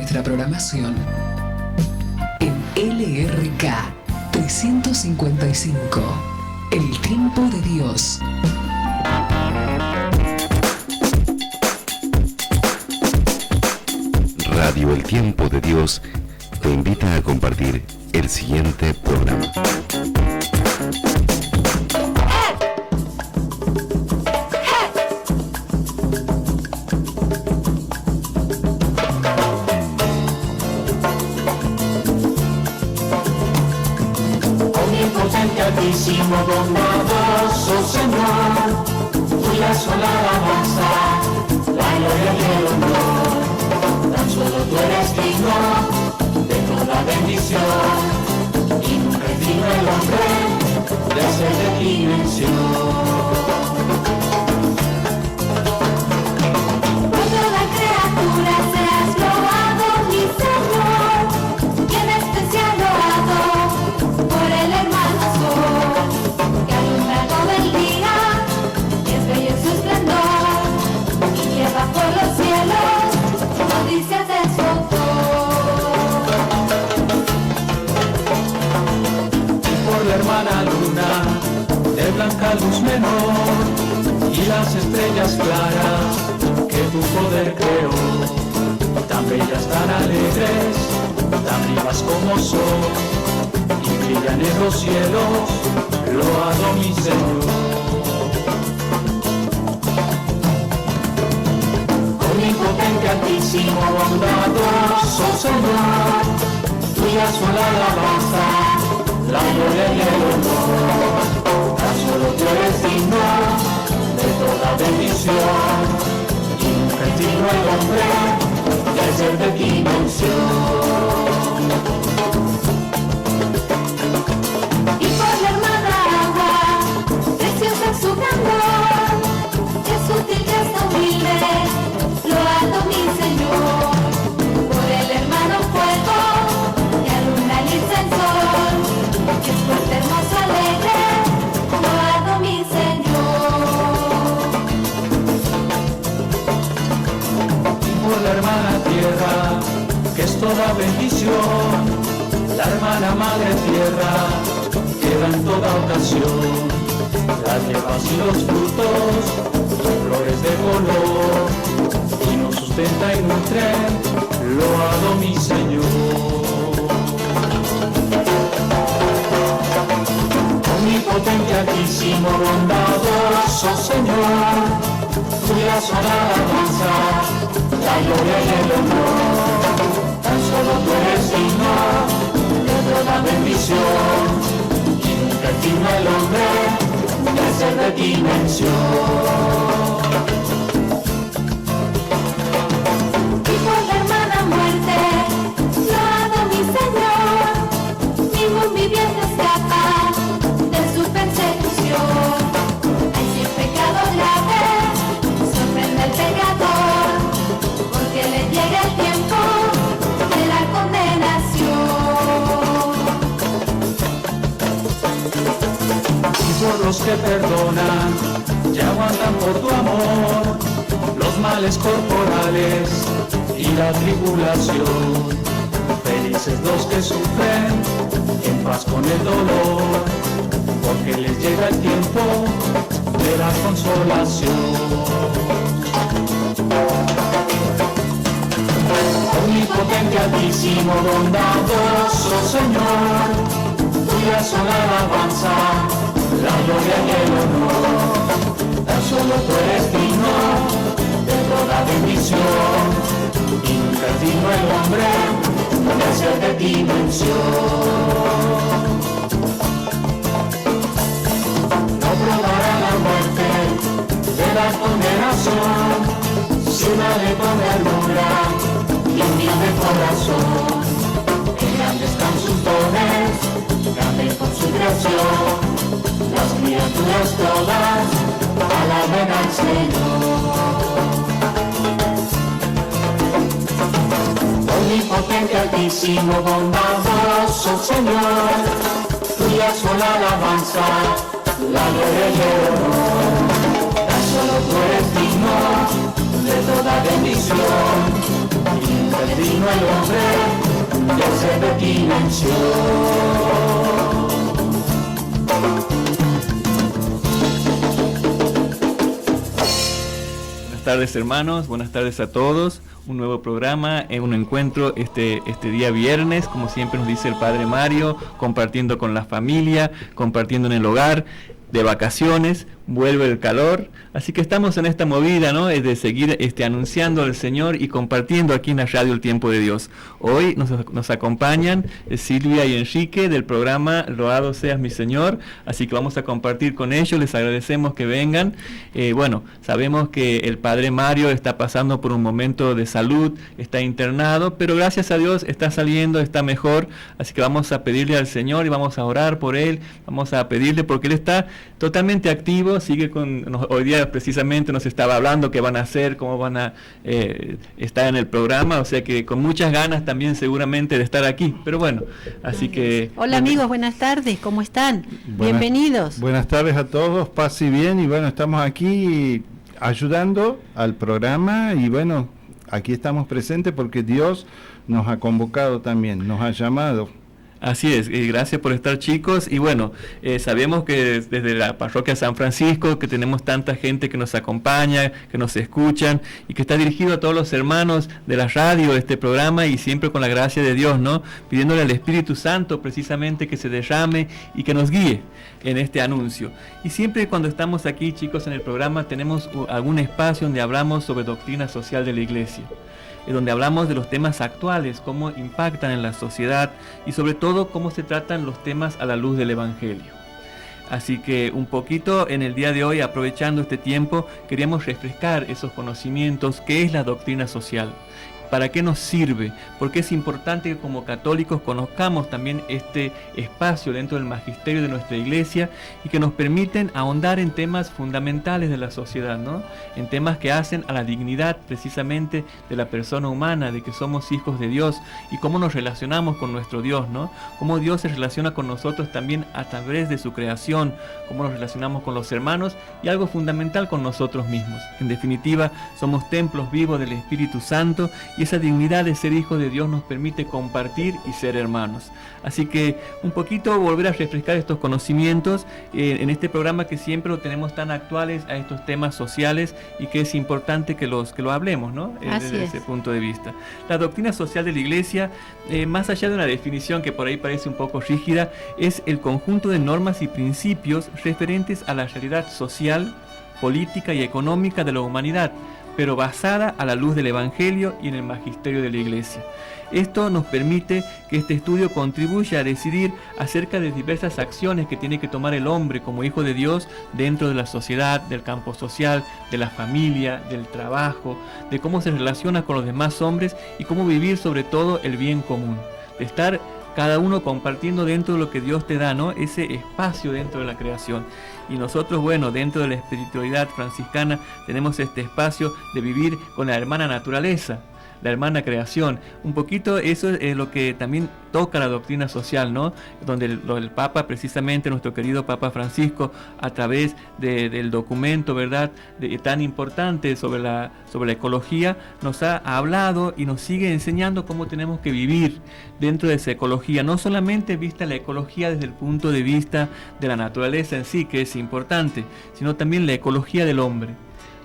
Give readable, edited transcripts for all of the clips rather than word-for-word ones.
nuestra programación en LRK 355, El Tiempo de Dios. Radio El Tiempo de Dios te invita a compartir el siguiente programa. Omnipotente, altísimo, bondadoso Señor, tuya sola alabanza, la gloria y el honor. Tan solo tú eres digno de toda bendición, y nunca es digno el hombre de ser de ti mención. Por toda criatura seas loado, mi Señor, y en especial loado por el hermano sol, que alumbra todo el día, y es bello su esplendor, y lleva por los cielos noticias de su autor. Y por la hermana luna, de blanca luz menor, y las estrellas claras que tu poder creó, tan bellas, tan alegres, tan vivas como son, y brillan en los cielos, loado mi Señor. Omnipotente, altísimo, bondadoso Señor, tuya sola alabanza, la gloria y el honor. Tan solo tú eres digno de toda bendición, y nunca es digno el hombre de ser de ti mención. Y por la hermana agua, preciosa su candor, es sutil y es humilde, loado mi Señor. Por el hermano fuego, que alumbra el sol, que es fuerte, hermoso, alegre, loado mi Señor. Y por la hermana tierra, que es toda bendición, la hermana madre tierra, que da en toda ocasión las hierbas y los frutos, flores de color, y nos sustenta y nutre, loado mi Señor. Omnipotente, altísimo, bondadoso Señor, tuya sola alabanza, la gloria y el honor. Tan solo tú eres digno de toda bendición, y nunca es digno el hombre de ser de ti mención. Y por la hermana muerte, loado mi Señor, ningún viviente escapa de su persecución. Hay si el pecado grave sorprende al pecador, porque le llega el tiempo de la condenación. Y por los que perdonan y aguantan por tu amor los males corporales y la tribulación, felices los que sufren en paz con el dolor, porque les llega el tiempo de la consolación. Omnipotente, altísimo, bondadoso Señor, tuya sola alabanza, la gloria y el honor. Tan solo tú eres digno de toda bendición, y nunca es digno el hombre de ser de ti mención. No probará la muerte de la condenación, si una de con ternura y humilde corazón. Que grandes están sus dones, grande por su creación, las criaturas todas alaben al Señor. Omnipotente, altísimo, bondadoso Señor, tuya sola alabanza, la gloria y el honor. Tan solo tú eres digno de toda bendición, y nunca es digno no hay hombre tercera dimensión. Buenas tardes, hermanos, buenas tardes a todos. Un nuevo programa, un encuentro este día viernes, como siempre nos dice el Padre Mario, compartiendo con la familia, compartiendo en el hogar, de vacaciones, vuelve el calor, así que estamos en esta movida, ¿no? Es de seguir anunciando al Señor y compartiendo aquí en la radio El Tiempo de Dios. Hoy nos acompañan Silvia y Enrique del programa Loado Seas Mi Señor, así que vamos a compartir con ellos, les agradecemos que vengan. Bueno, sabemos que el Padre Mario está pasando por un momento de salud, está internado, pero gracias a Dios está saliendo, está mejor, así que vamos a pedirle al Señor y vamos a orar por él, vamos a pedirle porque él está totalmente activo, sigue hoy día precisamente nos estaba hablando qué van a hacer, cómo van a estar en el programa, o sea que con muchas ganas también seguramente de estar aquí, pero bueno, así que... Hola amigos, buenas tardes, ¿cómo están? Bienvenidos. Buenas tardes a todos, paz y bien, y bueno, estamos aquí ayudando al programa y bueno, aquí estamos presentes porque Dios nos ha convocado también, nos ha llamado. Así es, gracias por estar, chicos, y bueno, sabemos que desde la parroquia San Francisco que tenemos tanta gente que nos acompaña, que nos escuchan y que está dirigido a todos los hermanos de la radio, este programa, y siempre con la gracia de Dios, ¿no? Pidiéndole al Espíritu Santo precisamente que se derrame y que nos guíe en este anuncio. Y siempre cuando estamos aquí, chicos, en el programa tenemos algún espacio donde hablamos sobre doctrina social de la Iglesia, donde hablamos de los temas actuales, cómo impactan en la sociedad y sobre todo cómo se tratan los temas a la luz del Evangelio. Así que un poquito en el día de hoy, aprovechando este tiempo, queríamos refrescar esos conocimientos, qué es la doctrina social, para qué nos sirve, porque es importante que como católicos conozcamos también este espacio dentro del magisterio de nuestra iglesia y que nos permiten ahondar en temas fundamentales de la sociedad, ¿no? En temas que hacen a la dignidad precisamente de la persona humana, de que somos hijos de Dios y cómo nos relacionamos con nuestro Dios, ¿no? Cómo Dios se relaciona con nosotros también a través de su creación, cómo nos relacionamos con los hermanos y algo fundamental con nosotros mismos. En definitiva, somos templos vivos del Espíritu Santo y esa dignidad de ser hijos de Dios nos permite compartir y ser hermanos. Así que un poquito volver a refrescar estos conocimientos en este programa que siempre lo tenemos tan actuales a estos temas sociales y que es importante que lo hablemos, ¿no? Desde ese punto de vista. La doctrina social de la Iglesia, más allá de una definición que por ahí parece un poco rígida, es el conjunto de normas y principios referentes a la realidad social, política y económica de la humanidad, pero basada a la luz del Evangelio y en el magisterio de la Iglesia. Esto nos permite que este estudio contribuya a decidir acerca de diversas acciones que tiene que tomar el hombre como hijo de Dios dentro de la sociedad, del campo social, de la familia, del trabajo, de cómo se relaciona con los demás hombres y cómo vivir sobre todo el bien común, de estar cada uno compartiendo dentro de lo que Dios te da, ¿no? Ese espacio dentro de la creación. Y nosotros, bueno, dentro de la espiritualidad franciscana tenemos este espacio de vivir con la hermana naturaleza, la hermana creación. Un poquito eso es lo que también toca la doctrina social, ¿no? Donde el Papa, precisamente nuestro querido Papa Francisco, a través del documento, ¿verdad?, tan importante sobre la ecología, nos ha hablado y nos sigue enseñando cómo tenemos que vivir dentro de esa ecología, no solamente vista la ecología desde el punto de vista de la naturaleza en sí, que es importante, sino también la ecología del hombre.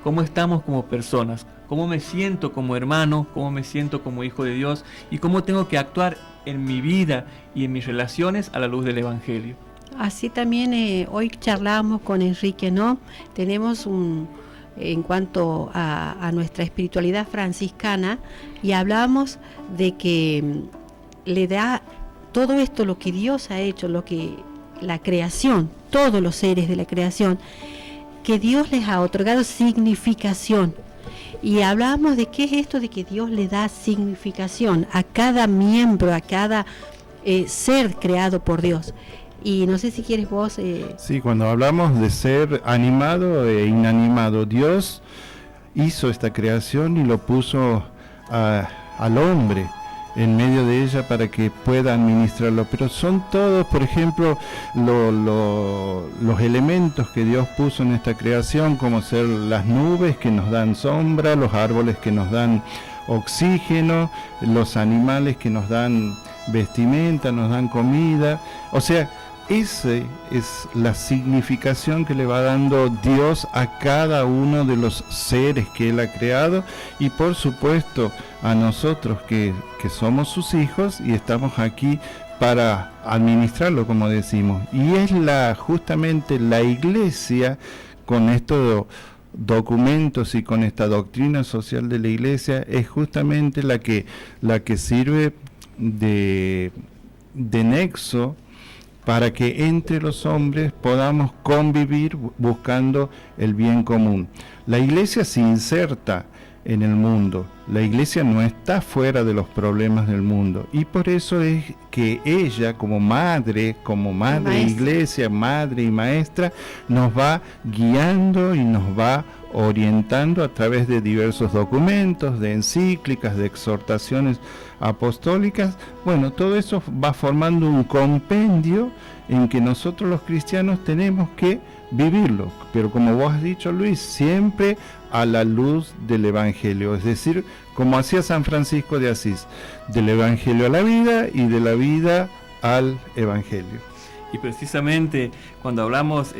Cómo estamos como personas, cómo me siento como hermano, cómo me siento como hijo de Dios y cómo tengo que actuar en mi vida y en mis relaciones a la luz del Evangelio. Así también hoy charlábamos con Enrique, ¿no? Tenemos en cuanto a nuestra espiritualidad franciscana y hablábamos de que le da todo esto, lo que Dios ha hecho, lo que la creación, todos los seres de la creación, que Dios les ha otorgado significación. Y hablábamos de qué es esto de que Dios le da significación a cada miembro, a cada ser creado por Dios. Y no sé si quieres vos... Sí, cuando hablamos de ser animado e inanimado, Dios hizo esta creación y lo puso al hombre en medio de ella para que pueda administrarlo, pero son todos, por ejemplo, los elementos que Dios puso en esta creación, como ser las nubes que nos dan sombra, los árboles que nos dan oxígeno, los animales que nos dan vestimenta, nos dan comida. O sea, esa es la significación que le va dando Dios a cada uno de los seres que Él ha creado, y por supuesto a nosotros que somos sus hijos y estamos aquí para administrarlo, como decimos. Y es justamente la Iglesia, con estos documentos y con esta doctrina social de la Iglesia, es justamente la que sirve de nexo para que entre los hombres podamos convivir buscando el bien común. La Iglesia se inserta en el mundo, la Iglesia no está fuera de los problemas del mundo, y por eso es que ella como madre Iglesia, madre y maestra, nos va guiando y nos va orientando a través de diversos documentos, de encíclicas, de exhortaciones apostólicas. Bueno, todo eso va formando un compendio en que nosotros los cristianos tenemos que vivirlo, pero como vos has dicho, Luis, siempre a la luz del Evangelio, es decir, como hacía San Francisco de Asís, del Evangelio a la vida y de la vida al Evangelio. Y precisamente cuando hablamos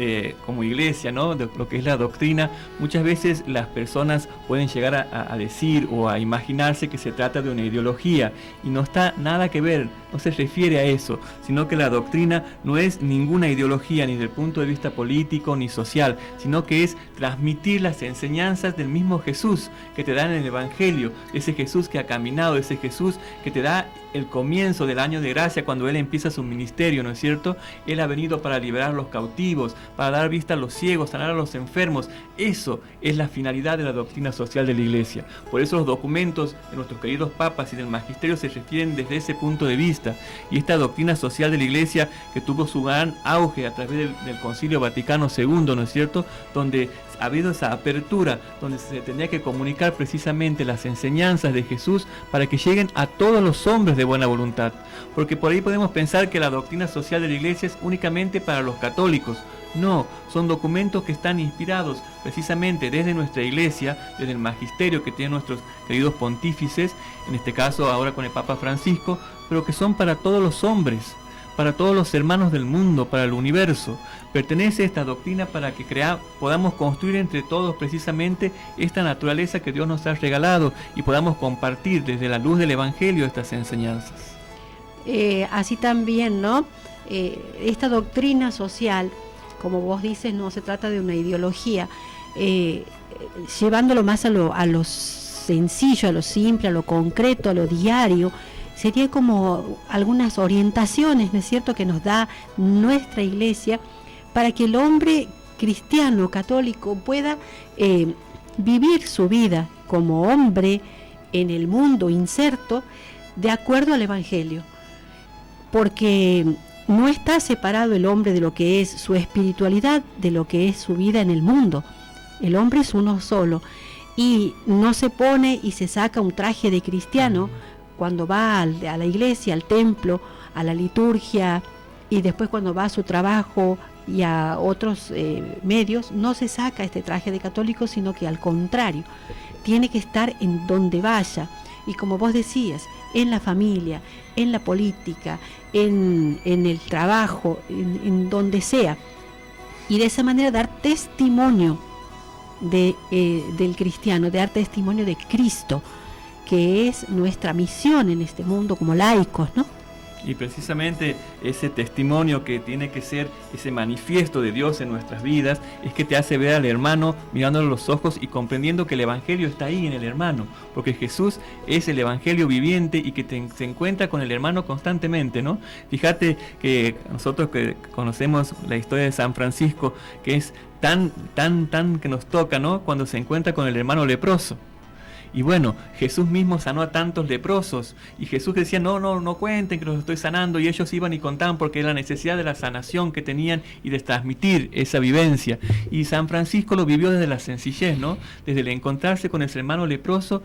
como iglesia, ¿no?, de lo que es la doctrina, muchas veces las personas pueden llegar a decir o a imaginarse que se trata de una ideología, y no está nada que ver, no se refiere a eso, sino que la doctrina no es ninguna ideología ni desde el punto de vista político ni social, sino que es transmitir las enseñanzas del mismo Jesús que te dan en el Evangelio, ese Jesús que ha caminado, ese Jesús que te da el comienzo del año de gracia cuando Él empieza su ministerio, ¿no es cierto? Él ha venido para liberar a los cautivos, para dar vista a los ciegos, sanar a los enfermos. Eso es la finalidad de la doctrina social de la Iglesia. Por eso los documentos de nuestros queridos papas y del magisterio se refieren desde ese punto de vista. Y esta doctrina social de la Iglesia, que tuvo su gran auge a través del Concilio Vaticano II, ¿no es cierto?, donde ha habido esa apertura, donde se tenía que comunicar precisamente las enseñanzas de Jesús para que lleguen a todos los hombres de buena voluntad. Porque por ahí podemos pensar que la doctrina social de la Iglesia es únicamente para los católicos. No, son documentos que están inspirados precisamente desde nuestra Iglesia, desde el magisterio que tienen nuestros queridos pontífices, en este caso ahora con el Papa Francisco, pero que son para todos los hombres, para todos los hermanos del mundo, para el universo. Pertenece a esta doctrina para que podamos construir entre todos precisamente esta naturaleza que Dios nos ha regalado y podamos compartir desde la luz del Evangelio estas enseñanzas. Así también, ¿no? Esta doctrina social, como vos dices, no se trata de una ideología, llevándolo más a lo sencillo, a lo simple, a lo concreto, a lo diario. Sería como algunas orientaciones, ¿no es cierto?, que nos da nuestra Iglesia para que el hombre cristiano, católico, pueda vivir su vida como hombre en el mundo inserto de acuerdo al Evangelio. Porque no está separado el hombre de lo que es su espiritualidad, de lo que es su vida en el mundo. El hombre es uno solo y no se pone y se saca un traje de cristiano cuando va a la iglesia, al templo, a la liturgia, y después cuando va a su trabajo y a otros medios, no se saca este traje de católico, sino que al contrario, tiene que estar en donde vaya. Y como vos decías, en la familia, en la política, en el trabajo, en donde sea. Y de esa manera dar testimonio del cristiano, de dar testimonio de Cristo, que es nuestra misión en este mundo como laicos, ¿no? Y precisamente ese testimonio que tiene que ser ese manifiesto de Dios en nuestras vidas es que te hace ver al hermano mirándole los ojos y comprendiendo que el Evangelio está ahí en el hermano, porque Jesús es el Evangelio viviente y que se encuentra con el hermano constantemente, ¿no? Fíjate que nosotros que conocemos la historia de San Francisco, que es tan que nos toca, ¿no?, cuando se encuentra con el hermano leproso. Y bueno, Jesús mismo sanó a tantos leprosos, y Jesús decía, no cuenten que los estoy sanando, y ellos iban y contaban porque era la necesidad de la sanación que tenían y de transmitir esa vivencia. Y San Francisco lo vivió desde la sencillez, ¿no?, desde el encontrarse con ese hermano leproso,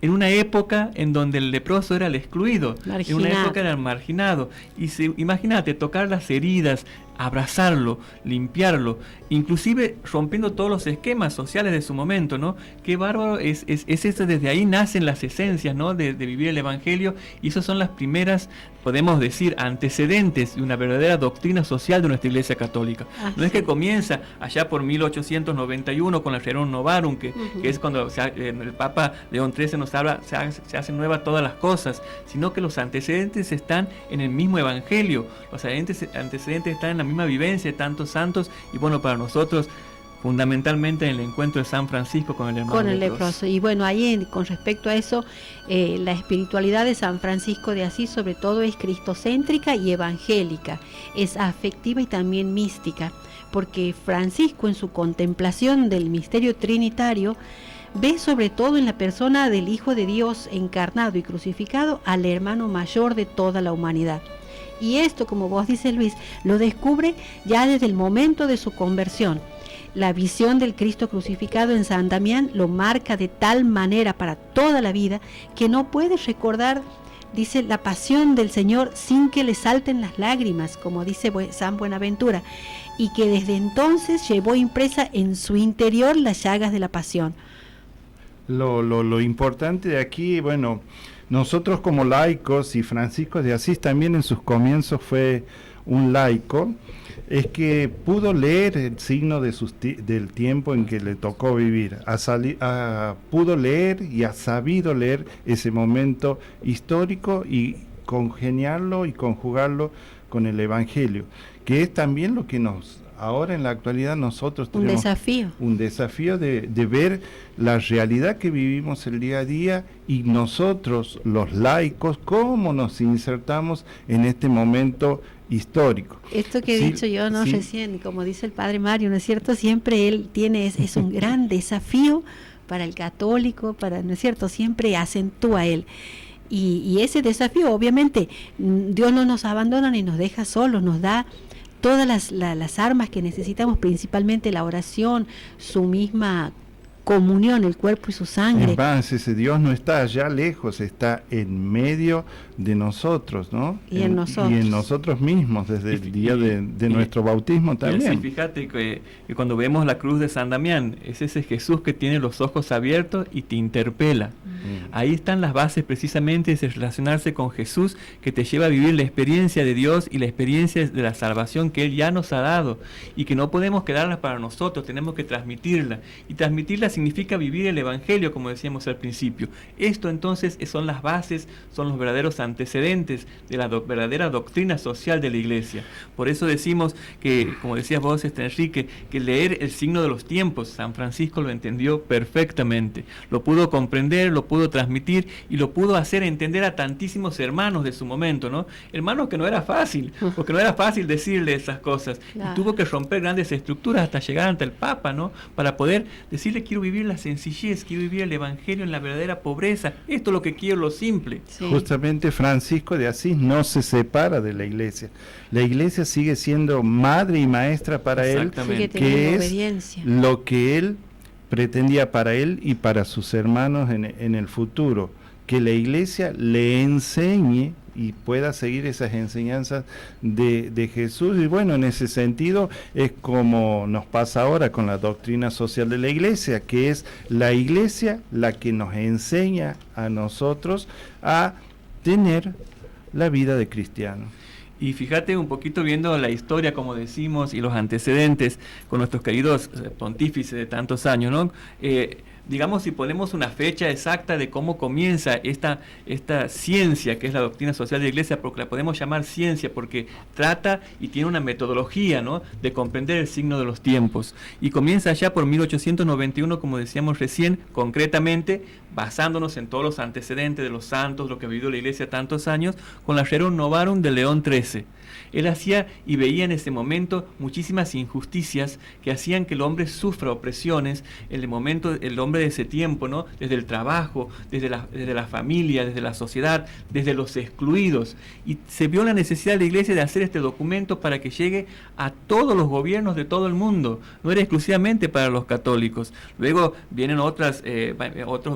en una época en donde el leproso era el excluido, en una época era el marginado. Y imagínate, tocar las heridas, abrazarlo, limpiarlo, inclusive rompiendo todos los esquemas sociales de su momento, ¿no? Qué bárbaro es eso, desde ahí nacen las esencias, ¿no? de vivir el Evangelio, y esas son las primeras, podemos decir, antecedentes de una verdadera doctrina social de nuestra Iglesia Católica. No es que comienza allá por 1891 con la Rerum Novarum, que es cuando el Papa León XIII nos habla, se hacen nuevas todas las cosas, sino que los antecedentes están en el mismo Evangelio, los antecedentes están en la misma vivencia de tantos santos, y bueno, para nosotros fundamentalmente en el encuentro de San Francisco con el hermano con el leproso. Y bueno, ahí con respecto a eso, la espiritualidad de San Francisco de Asís sobre todo es cristocéntrica y evangélica, es afectiva y también mística, porque Francisco en su contemplación del misterio trinitario ve sobre todo en la persona del Hijo de Dios encarnado y crucificado al hermano mayor de toda la humanidad. Y esto, como vos dices, Luis, lo descubre ya desde el momento de su conversión. La visión del Cristo crucificado en San Damián lo marca de tal manera para toda la vida que no puede recordar, dice, la pasión del Señor sin que le salten las lágrimas, como dice San Buenaventura, y que desde entonces llevó impresa en su interior las llagas de la pasión. Lo importante de aquí, bueno, nosotros como laicos, y Francisco de Asís también en sus comienzos fue un laico, es que pudo leer el signo del tiempo en que le tocó vivir, pudo leer y ha sabido leer ese momento histórico y congeniarlo y conjugarlo con el Evangelio, que es también lo que ahora en la actualidad nosotros tenemos un desafío de ver la realidad que vivimos el día a día, y nosotros los laicos cómo nos insertamos en este momento histórico. Esto que he dicho yo recién, como dice el Padre Mario, ¿no es cierto? Siempre él es un gran desafío para el católico, ¿no es cierto? Siempre acentúa él. Y ese desafío, obviamente, Dios no nos abandona ni nos deja solos, nos da todas las armas que necesitamos, principalmente la oración, su misma comunión, el cuerpo y su sangre. Ese Dios no está allá lejos, está en medio de nosotros, ¿no? Y en nosotros. Y en nosotros mismos, desde el día de nuestro bautismo también. Sí, fíjate que cuando vemos la cruz de San Damián, es ese Jesús que tiene los ojos abiertos y te interpela. Ahí están las bases precisamente de relacionarse con Jesús, que te lleva a vivir la experiencia de Dios y la experiencia de la salvación que Él ya nos ha dado, y que no podemos quedarla para nosotros, tenemos que transmitirla, y transmitirla significa vivir el Evangelio, como decíamos al principio. Esto entonces son las bases, son los verdaderos antecedentes de la verdadera doctrina social de la Iglesia. Por eso decimos que, como decías vos, Enrique, que leer el signo de los tiempos, San Francisco lo entendió perfectamente, lo pudo comprender, lo pudo transmitir y lo pudo hacer entender a tantísimos hermanos de su momento, ¿no? Hermanos que no era fácil, porque no era fácil decirle esas cosas, claro. Y tuvo que romper grandes estructuras hasta llegar ante el Papa, ¿no? Para poder decirle: quiero vivir la sencillez, quiero vivir el Evangelio en la verdadera pobreza, esto es lo que quiero, lo simple. Sí. Justamente Francisco de Asís no se separa de la Iglesia. La Iglesia sigue siendo madre y maestra para él, que es obediencia. Lo que él pretendía para él y para sus hermanos en el futuro, que la Iglesia le enseñe y pueda seguir esas enseñanzas de Jesús. Y bueno, en ese sentido es como nos pasa ahora con la doctrina social de la Iglesia, que es la Iglesia la que nos enseña a nosotros a tener la vida de cristiano. Y fíjate un poquito viendo la historia, como decimos, y los antecedentes con nuestros queridos pontífices de tantos años, ¿no? Digamos, si ponemos una fecha exacta de cómo comienza esta ciencia, que es la doctrina social de la Iglesia, porque la podemos llamar ciencia, porque trata y tiene una metodología, ¿no?, de comprender el signo de los tiempos. Y comienza ya por 1891, como decíamos recién, concretamente, basándonos en todos los antecedentes de los santos, lo que ha vivido la Iglesia tantos años, con la Rerum Novarum de León XIII. Él hacía y veía en ese momento muchísimas injusticias que hacían que el hombre sufra opresiones. En el momento el hombre hombre de ese tiempo, ¿no? Desde el trabajo, desde la familia, desde la sociedad, desde los excluidos. Y se vio la necesidad de la Iglesia de hacer este documento para que llegue a todos los gobiernos de todo el mundo. No era exclusivamente para los católicos. Luego vienen otros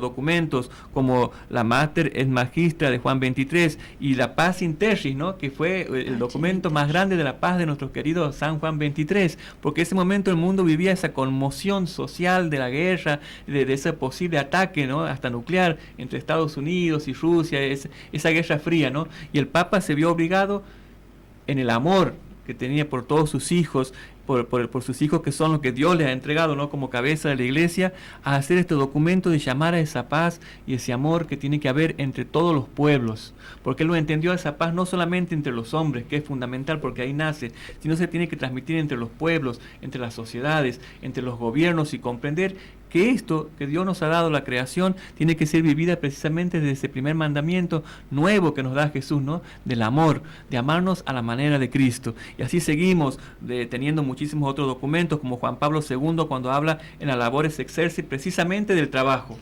documentos, como la Mater et Magistra de Juan XXIII y la Paz in Terris, ¿no? Que fue el documento más grande de la paz de nuestro querido San Juan XXIII, porque en ese momento el mundo vivía esa conmoción social de la guerra, de ese posible ataque, ¿no? Hasta nuclear entre Estados Unidos y Rusia, esa guerra fría, ¿no? Y el Papa se vio obligado, en el amor que tenía por todos sus hijos, por sus hijos que son los que Dios les ha entregado, ¿no? Como cabeza de la Iglesia, a hacer este documento de llamar a esa paz y ese amor que tiene que haber entre todos los pueblos, porque él lo entendió, esa paz no solamente entre los hombres, que es fundamental porque ahí nace, sino se tiene que transmitir entre los pueblos, entre las sociedades, entre los gobiernos, y comprender que esto que Dios nos ha dado, la creación, tiene que ser vivida precisamente desde ese primer mandamiento nuevo que nos da Jesús, ¿no? Del amor, de amarnos a la manera de Cristo. Y así seguimos teniendo muchísimos otros documentos, como Juan Pablo II, cuando habla en la Labores Exercit precisamente del trabajo,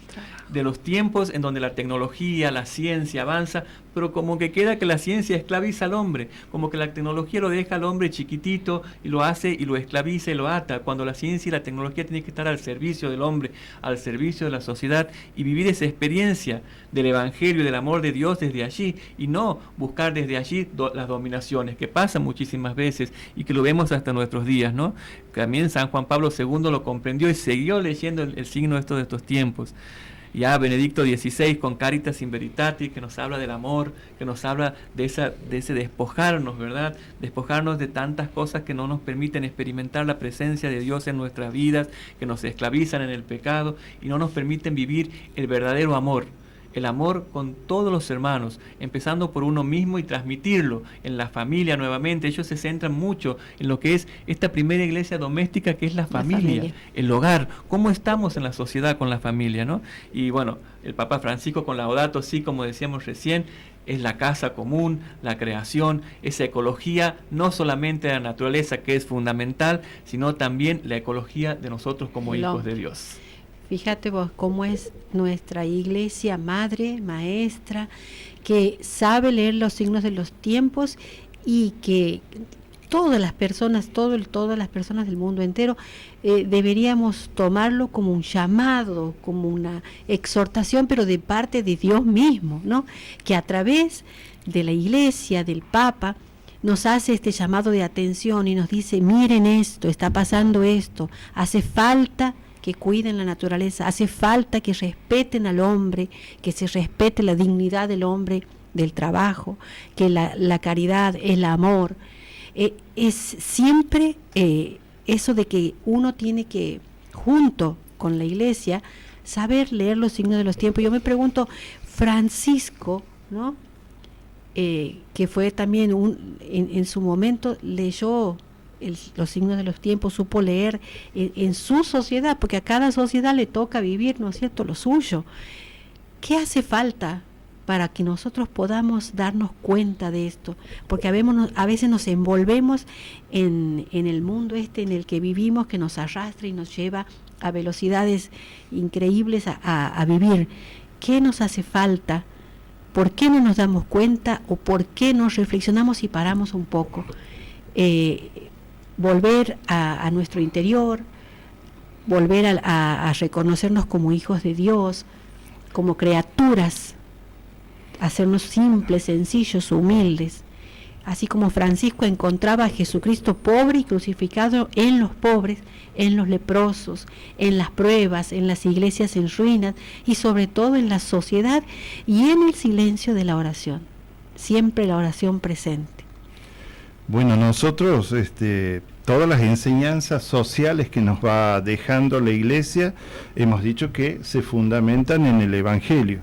de los tiempos en donde la tecnología, la ciencia avanza, pero como que queda que la ciencia esclaviza al hombre, como que la tecnología lo deja al hombre chiquitito y lo hace y lo esclaviza y lo ata, cuando la ciencia y la tecnología tienen que estar al servicio del hombre, al servicio de la sociedad, y vivir esa experiencia del Evangelio y del amor de Dios desde allí, y no buscar desde allí las dominaciones, que pasan muchísimas veces y que lo vemos hasta nuestros días, ¿no? También San Juan Pablo II lo comprendió y siguió leyendo el signo de estos tiempos. Ya Benedicto XVI con Caritas in Veritatis, que nos habla del amor, que nos habla de ese despojarnos, ¿verdad? Despojarnos de tantas cosas que no nos permiten experimentar la presencia de Dios en nuestras vidas, que nos esclavizan en el pecado y no nos permiten vivir el verdadero amor. El amor con todos los hermanos, empezando por uno mismo y transmitirlo en la familia nuevamente. Ellos se centran mucho en lo que es esta primera iglesia doméstica, que es la familia, el hogar, cómo estamos en la sociedad con la familia, ¿no? Y bueno, el Papa Francisco con Laudato Si, como decíamos recién, es la casa común, la creación, esa ecología, no solamente de la naturaleza, que es fundamental, sino también la ecología de nosotros como hijos de Dios. Fíjate vos cómo es nuestra iglesia madre, maestra, que sabe leer los signos de los tiempos, y que todas las personas, todas las personas del mundo entero deberíamos tomarlo como un llamado, como una exhortación, pero de parte de Dios mismo, ¿no? Que a través de la iglesia, del Papa, nos hace este llamado de atención y nos dice: miren esto, está pasando esto, hace falta que cuiden la naturaleza, hace falta que respeten al hombre, que se respete la dignidad del hombre, del trabajo, que la caridad, el amor. Es siempre eso de que uno tiene que, junto con la iglesia, saber leer los signos de los tiempos. Yo me pregunto, Francisco, ¿no? Que fue también en su momento leyó los signos de los tiempos, supo leer en su sociedad, porque a cada sociedad le toca vivir, ¿no es cierto?, lo suyo. ¿Qué hace falta para que nosotros podamos darnos cuenta de esto? Porque a veces nos envolvemos en el mundo en el que vivimos, que nos arrastra y nos lleva a velocidades increíbles a vivir. ¿Qué nos hace falta? ¿Por qué no nos damos cuenta? ¿O por qué no reflexionamos y paramos un poco? Volver a nuestro interior, volver a reconocernos como hijos de Dios, como criaturas, hacernos simples, sencillos, humildes. Así como Francisco encontraba a Jesucristo pobre y crucificado en los pobres, en los leprosos, en las pruebas, en las iglesias en ruinas y sobre todo en la sociedad y en el silencio de la oración. Siempre la oración presente. Bueno, nosotros, todas las enseñanzas sociales que nos va dejando la Iglesia, hemos dicho que se fundamentan en el Evangelio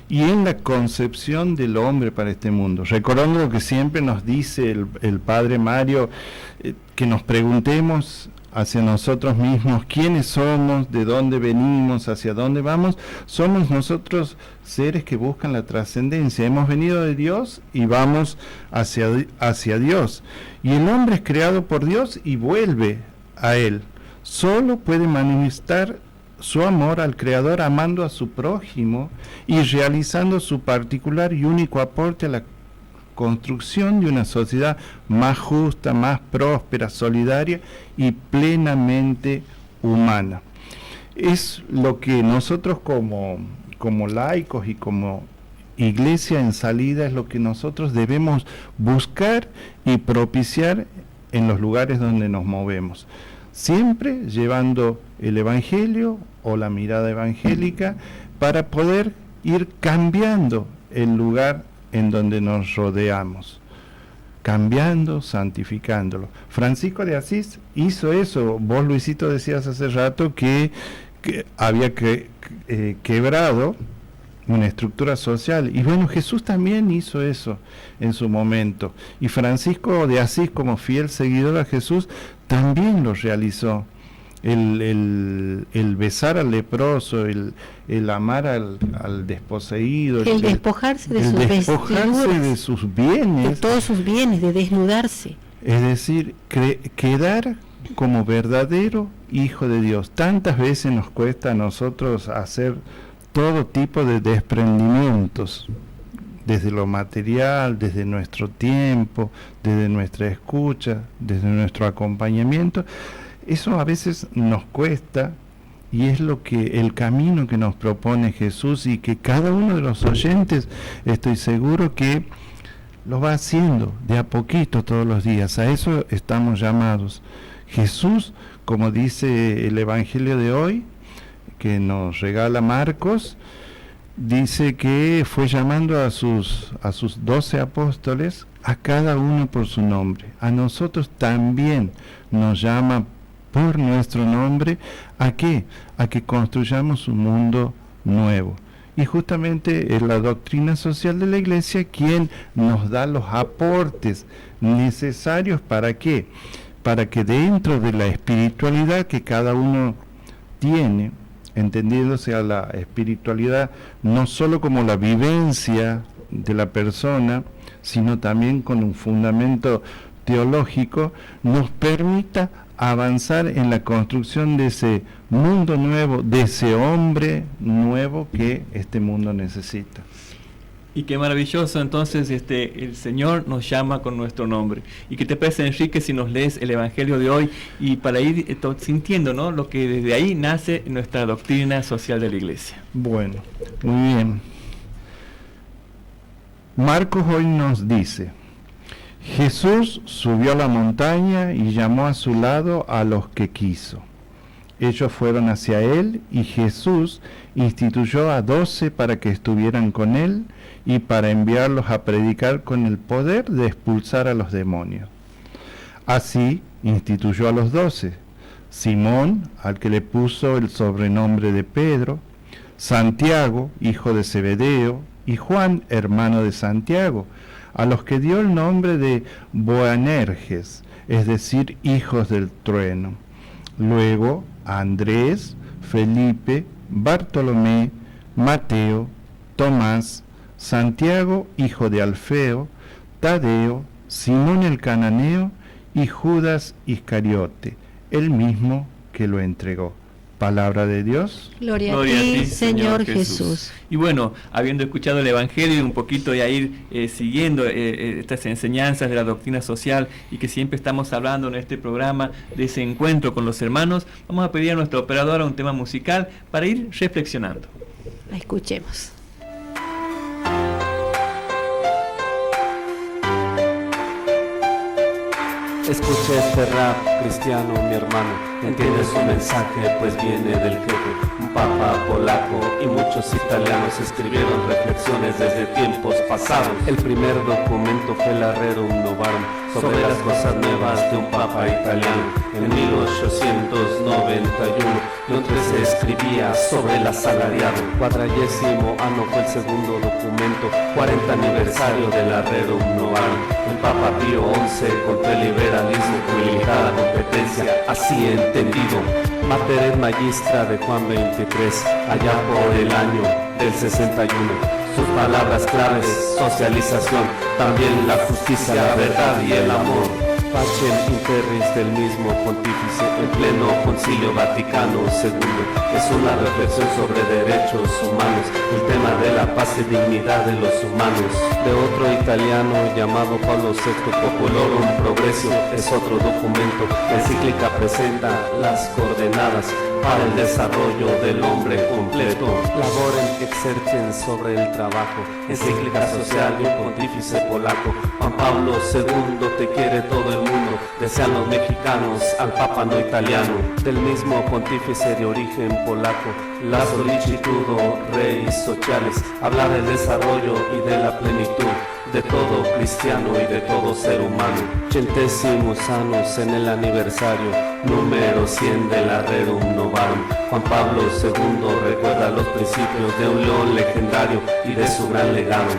y en la concepción del hombre para este mundo. Recordando lo que siempre nos dice el Padre Mario, que nos preguntemos hacia nosotros mismos quiénes somos, de dónde venimos, hacia dónde vamos. Somos nosotros seres que buscan la trascendencia. Hemos venido de Dios y vamos hacia Dios. Y el hombre es creado por Dios y vuelve a Él. Solo puede manifestar su amor al Creador amando a su prójimo y realizando su particular y único aporte a la construcción de una sociedad más justa, más próspera, solidaria y plenamente humana. Es lo que nosotros como laicos y como iglesia en salida, es lo que nosotros debemos buscar y propiciar en los lugares donde nos movemos, siempre llevando el Evangelio o la mirada evangélica para poder ir cambiando el lugar en donde nos rodeamos, cambiando, santificándolo. Francisco de Asís hizo eso. Vos, Luisito, decías hace rato que había quebrado una estructura social, y bueno, Jesús también hizo eso en su momento, y Francisco de Asís, como fiel seguidor a Jesús, también lo realizó. El besar al leproso, el amar al desposeído, el despojarse de sus vestiduras, de sus bienes, de todos sus bienes, de desnudarse. Es decir, quedar como verdadero hijo de Dios. Tantas veces nos cuesta a nosotros hacer todo tipo de desprendimientos, desde lo material, desde nuestro tiempo, desde nuestra escucha, desde nuestro acompañamiento. Eso a veces nos cuesta, y es el camino que nos propone Jesús, y que cada uno de los oyentes, estoy seguro que lo va haciendo de a poquito todos los días. A eso estamos llamados. Jesús, como dice el Evangelio de hoy, que nos regala Marcos, dice que fue llamando a sus 12 apóstoles, a cada uno por su nombre. A nosotros también nos llama por nuestro nombre. ¿A qué? A que construyamos un mundo nuevo. Y justamente es la doctrina social de la Iglesia quien nos da los aportes necesarios. ¿Para qué? Para que dentro de la espiritualidad que cada uno tiene, entendiéndose a la espiritualidad no solo como la vivencia de la persona, sino también con un fundamento teológico, nos permita avanzar en la construcción de ese mundo nuevo, de ese hombre nuevo que este mundo necesita. Y qué maravilloso, entonces el Señor nos llama con nuestro nombre. ¿Y qué te parece, Enrique, si nos lees el Evangelio de hoy, y para ir sintiendo, ¿no?, lo que desde ahí nace nuestra doctrina social de la Iglesia? Bueno, muy bien. Marcos hoy nos dice: Jesús subió a la montaña y llamó a su lado a los que quiso. Ellos fueron hacia él, y Jesús instituyó a 12 para que estuvieran con él y para enviarlos a predicar con el poder de expulsar a los demonios. Así instituyó a los 12: Simón, al que le puso el sobrenombre de Pedro; Santiago, hijo de Zebedeo; y Juan, hermano de Santiago, a los que dio el nombre de Boanerges, es decir, hijos del trueno. Luego a Andrés, Felipe, Bartolomé, Mateo, Tomás, Santiago, hijo de Alfeo, Tadeo, Simón el cananeo y Judas Iscariote, el mismo que lo entregó. Palabra de Dios. Gloria a ti, Señor Jesús. Y bueno, habiendo escuchado el Evangelio y un poquito ya ir siguiendo estas enseñanzas de la doctrina social, y que siempre estamos hablando en este programa de ese encuentro con los hermanos, vamos a pedir a nuestra operadora un tema musical para ir reflexionando. Escuchemos. Escucha este rap cristiano, mi hermano. Entiende su mensaje, pues viene del jefe, un papa polaco, y muchos italianos escribieron reflexiones desde tiempos pasados. El primer documento fue la Rerum Novarum, sobre las cosas nuevas de un papa italiano, en 1891, donde se escribía sobre el asalariado. 40º año fue el segundo documento, 40 aniversario de la Rerum Novarum. El Papa Pío XI contra el liberalismo con limitada competencia, así entendido. Mater et Magistra de Juan 23, allá por el año del 61. Sus palabras claves: socialización, también la justicia, la verdad y el amor. Pacem in terris del mismo pontífice en pleno Concilio Vaticano II. Es una reflexión sobre derechos humanos, el tema de la paz y dignidad de los humanos. De otro italiano llamado Pablo VI, Populorum Progressio, es otro documento. La encíclica presenta las coordenadas para el desarrollo del hombre completo. Laborem exercen sobre el trabajo, encíclica social de un pontífice polaco. Juan Pablo II te quiere todo el mundo, desean los mexicanos al Papa no italiano. Del mismo pontífice de origen polaco, la solicitudo rei sociales, habla del desarrollo y de la plenitud de todo cristiano y de todo ser humano. 80 años en el aniversario número 100 de la Rerum Novarum. Juan Pablo II recuerda los principios de un león legendario y de su gran legado.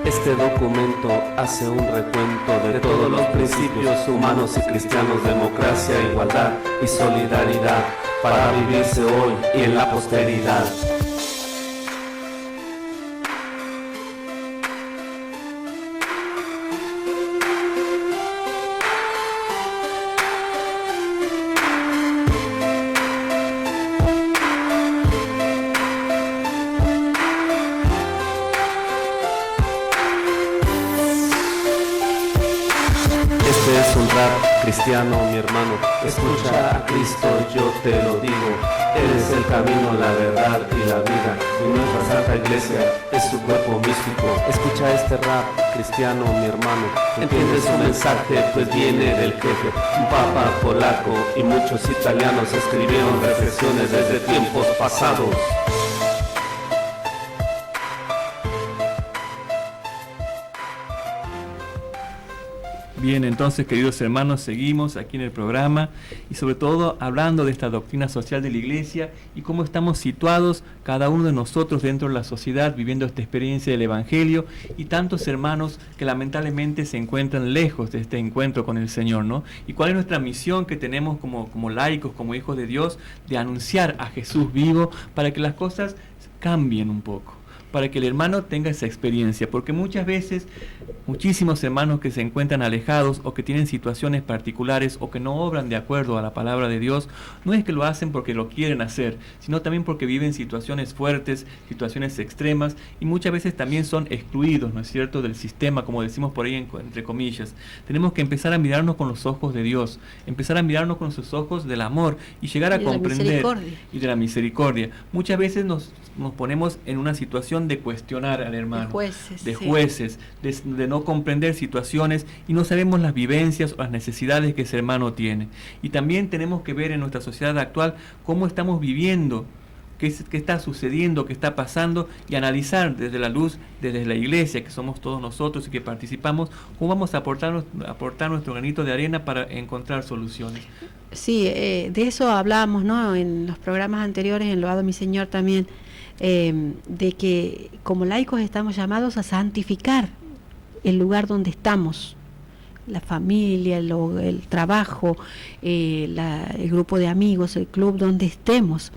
Este documento hace un recuento de todos los principios humanos y cristianos, democracia, igualdad y solidaridad, para vivirse hoy y en la posteridad. Cristiano, mi hermano, escucha a Cristo, yo te lo digo. Eres el camino, la verdad y la vida, y nuestra Santa Iglesia es su cuerpo místico. Escucha este rap, cristiano, mi hermano, entiende su mensaje, pues viene del jefe. Un papa polaco y muchos italianos escribieron reflexiones desde tiempos pasados. Bien, entonces, queridos hermanos, seguimos aquí en el programa y sobre todo hablando de esta doctrina social de la Iglesia y cómo estamos situados cada uno de nosotros dentro de la sociedad viviendo esta experiencia del Evangelio y tantos hermanos que lamentablemente se encuentran lejos de este encuentro con el Señor, ¿no? Y cuál es nuestra misión que tenemos como laicos, como hijos de Dios, de anunciar a Jesús vivo para que las cosas cambien un poco, para que el hermano tenga esa experiencia, porque muchas veces, muchísimos hermanos que se encuentran alejados o que tienen situaciones particulares o que no obran de acuerdo a la palabra de Dios, no es que lo hacen porque lo quieren hacer, sino también porque viven situaciones fuertes, situaciones extremas, y muchas veces también son excluidos, ¿no es cierto?, del sistema, como decimos por ahí entre comillas. Tenemos que empezar a mirarnos con los ojos de Dios, empezar a mirarnos con sus ojos del amor y llegar a comprender y de la misericordia. Muchas veces nos ponemos en una situación de cuestionar al hermano, de jueces, de no comprender situaciones y no sabemos las vivencias o las necesidades que ese hermano tiene. Y también tenemos que ver en nuestra sociedad actual cómo estamos viviendo, qué está sucediendo, qué está pasando, y analizar desde la luz, desde la Iglesia, que somos todos nosotros y que participamos, cómo vamos a aportar nuestro granito de arena para encontrar soluciones. Sí, de eso hablábamos, ¿no?, en los programas anteriores, en Loado mi Señor también, de que como laicos estamos llamados a santificar el lugar donde estamos, la familia, el trabajo, el grupo de amigos, el club donde estemos.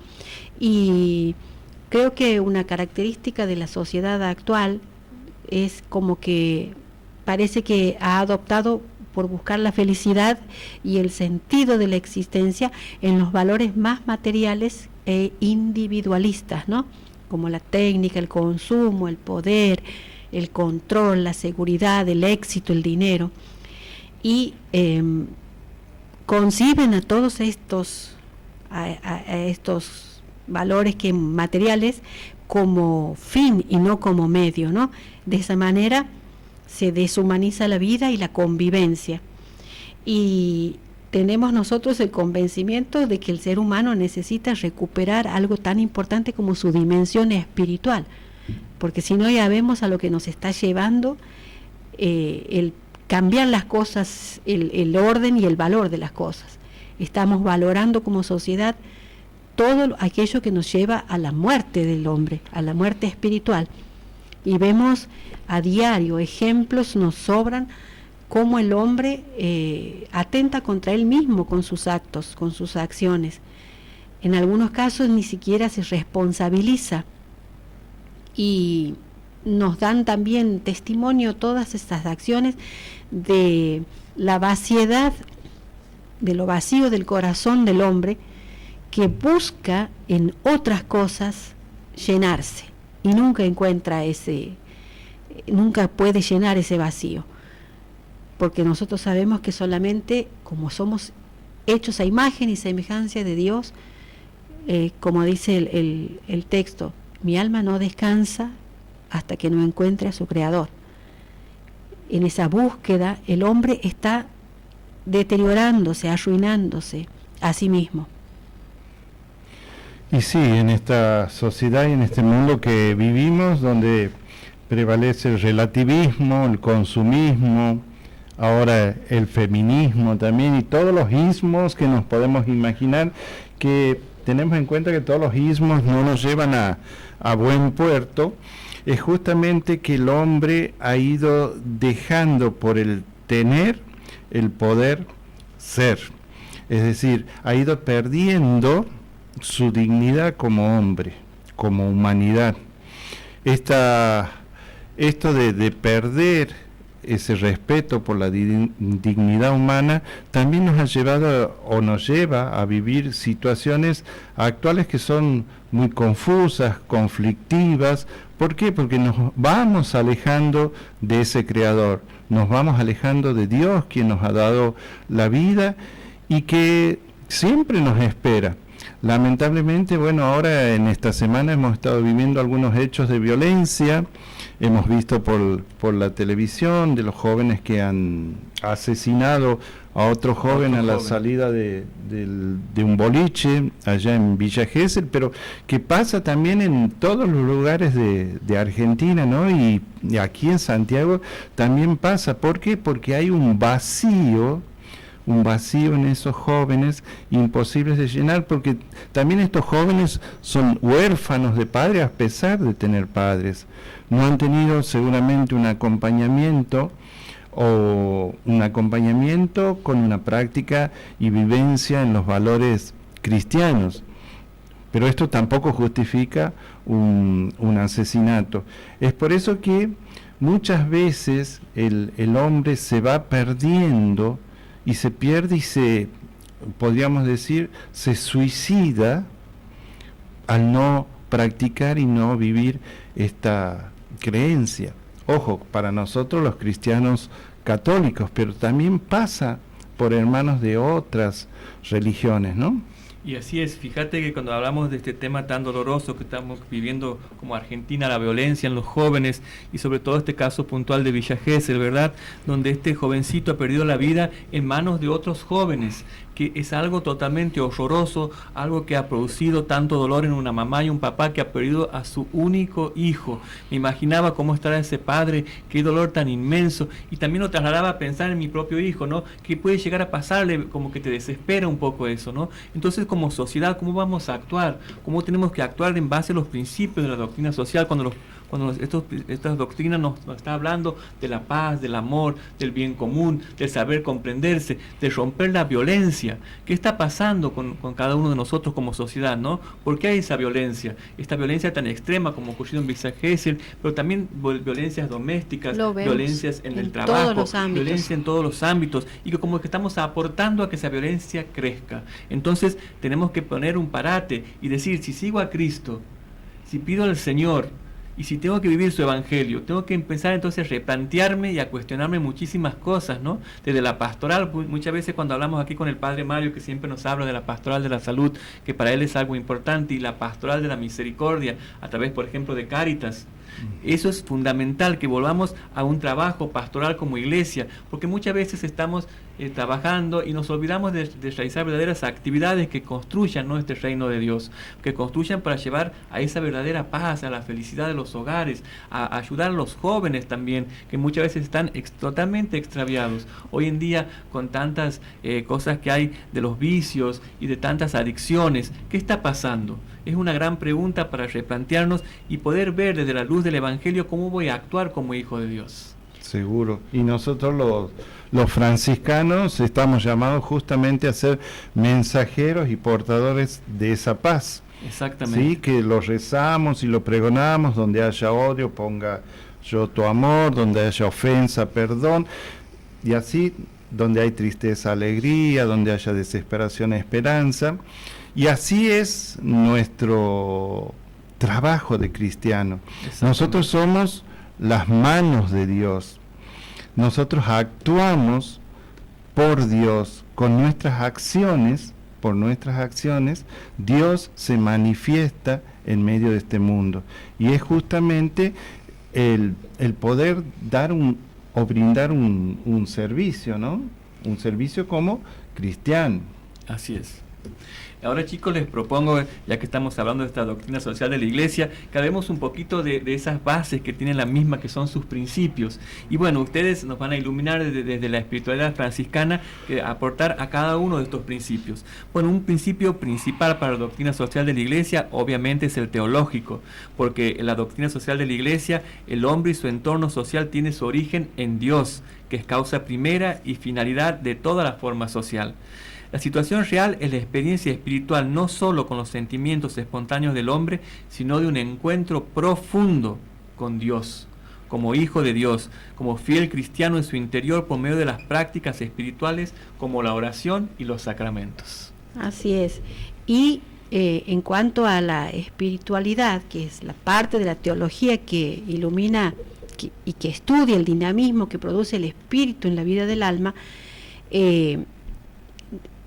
Y creo que una característica de la sociedad actual es como que parece que ha adoptado por buscar la felicidad y el sentido de la existencia en los valores más materiales e individualistas, ¿no?, como la técnica, el consumo, el poder, el control, la seguridad, el éxito, el dinero, y conciben a todos estos valores que materiales como fin y no como medio, ¿no? De esa manera se deshumaniza la vida y la convivencia, y tenemos nosotros el convencimiento de que el ser humano necesita recuperar algo tan importante como su dimensión espiritual, porque si no ya vemos a lo que nos está llevando el cambiar las cosas, el orden y el valor de las cosas. Estamos valorando como sociedad todo aquello que nos lleva a la muerte del hombre, a la muerte espiritual, y vemos a diario ejemplos, nos sobran, cómo el hombre atenta contra él mismo con sus actos, con sus acciones. En algunos casos ni siquiera se responsabiliza, y nos dan también testimonio todas estas acciones de la vaciedad, de lo vacío del corazón del hombre, que busca en otras cosas llenarse y nunca encuentra nunca puede llenar ese vacío, porque nosotros sabemos que solamente como somos hechos a imagen y semejanza de Dios, como dice el texto, mi alma no descansa hasta que no encuentre a su Creador. En esa búsqueda el hombre está deteriorándose, arruinándose a sí mismo. Y sí, en esta sociedad y en este mundo que vivimos, donde prevalece el relativismo, el consumismo, ahora el feminismo también, y todos los ismos que nos podemos imaginar, que tenemos en cuenta que todos los ismos no nos llevan a buen puerto, es justamente que el hombre ha ido dejando por el tener el poder ser, es decir, ha ido perdiendo su dignidad como hombre, como humanidad. Esto de perder ese respeto por la dignidad humana también nos ha llevado o nos lleva a vivir situaciones actuales que son muy confusas, conflictivas. ¿Por qué? Porque nos vamos alejando de ese Creador, nos vamos alejando de Dios, quien nos ha dado la vida y que siempre nos espera. Lamentablemente, bueno, ahora en esta semana hemos estado viviendo algunos hechos de violencia, hemos visto por la televisión de los jóvenes que han asesinado a otro joven a la salida de un boliche allá en Villa Gesell, pero que pasa también en todos los lugares de Argentina, ¿no? Y aquí en Santiago también pasa. ¿Por qué? Porque hay un vacío en esos jóvenes imposibles de llenar, porque también estos jóvenes son huérfanos de padres a pesar de tener padres. No han tenido seguramente un acompañamiento con una práctica y vivencia en los valores cristianos. Pero esto tampoco justifica un asesinato. Es por eso que muchas veces el hombre se va perdiendo y se pierde y podríamos decir, se suicida al no practicar y no vivir esta creencia. Ojo, para nosotros los cristianos católicos, pero también pasa por hermanos de otras religiones, ¿no? Y así es, fíjate que cuando hablamos de este tema tan doloroso que estamos viviendo como Argentina, la violencia en los jóvenes, y sobre todo este caso puntual de Villa Gesell, ¿verdad? Donde este jovencito ha perdido la vida en manos de otros jóvenes, que es algo totalmente horroroso, algo que ha producido tanto dolor en una mamá y un papá que ha perdido a su único hijo. Me imaginaba cómo estará ese padre, qué dolor tan inmenso, y también lo trasladaba a pensar en mi propio hijo, ¿no? Que puede llegar a pasarle, como que te desespera un poco eso, ¿no? Entonces, como sociedad, ¿cómo vamos a actuar? ¿Cómo tenemos que actuar en base a los principios de la doctrina social cuando estas doctrinas nos está hablando de la paz, del amor, del bien común, del saber comprenderse, de romper la violencia? ¿Qué está pasando con cada uno de nosotros como sociedad, ¿no? ¿Por qué hay esa violencia? Esta violencia tan extrema como ocurrido en Villa Gesell, pero también violencias domésticas, violencias en el trabajo, violencia en todos los ámbitos, y que como que estamos aportando a que esa violencia crezca. Entonces tenemos que poner un parate y decir, si sigo a Cristo, si pido al Señor, y si tengo que vivir su evangelio, tengo que empezar entonces a replantearme y a cuestionarme muchísimas cosas, ¿no? Desde la pastoral, muchas veces cuando hablamos aquí con el Padre Mario, que siempre nos habla de la pastoral de la salud, que para él es algo importante, y la pastoral de la misericordia, a través, por ejemplo, de Cáritas. Eso es fundamental, que volvamos a un trabajo pastoral como iglesia, porque muchas veces estamos trabajando y nos olvidamos de realizar verdaderas actividades que construyan, ¿no?, este reino de Dios, que construyan para llevar a esa verdadera paz, a la felicidad de los hogares, a ayudar a los jóvenes también, que muchas veces están totalmente extraviados. Hoy en día, con tantas cosas que hay de los vicios y de tantas adicciones, ¿qué está pasando? Es una gran pregunta para replantearnos y poder ver desde la luz del Evangelio cómo voy a actuar como hijo de Dios. Seguro. Y nosotros los franciscanos estamos llamados justamente a ser mensajeros y portadores de esa paz. Exactamente. Sí, que lo rezamos y lo pregonamos, donde haya odio, ponga yo tu amor, donde haya ofensa, perdón. Y así donde hay tristeza, alegría, donde haya desesperación, esperanza. Y así es nuestro trabajo de cristiano. Nosotros somos las manos de Dios. Nosotros actuamos por Dios, con nuestras acciones. Por nuestras acciones, Dios se manifiesta en medio de este mundo. Y es justamente el poder dar o brindar un servicio, ¿no? Un servicio como cristiano. Así es. Ahora, chicos, les propongo, ya que estamos hablando de esta doctrina social de la Iglesia, que hablemos un poquito de esas bases que tienen la misma, que son sus principios. Y bueno, ustedes nos van a iluminar desde la espiritualidad franciscana, aportar a cada uno de estos principios. Bueno, un principio principal para la doctrina social de la Iglesia, obviamente, es el teológico, porque en la doctrina social de la Iglesia, el hombre y su entorno social tiene su origen en Dios, que es causa primera y finalidad de toda la forma social. La situación real es la experiencia espiritual no solo con los sentimientos espontáneos del hombre, sino de un encuentro profundo con Dios, como hijo de Dios, como fiel cristiano en su interior por medio de las prácticas espirituales como la oración y los sacramentos. Así es. Y en cuanto a la espiritualidad, que es la parte de la teología que ilumina y que estudia el dinamismo que produce el espíritu en la vida del alma,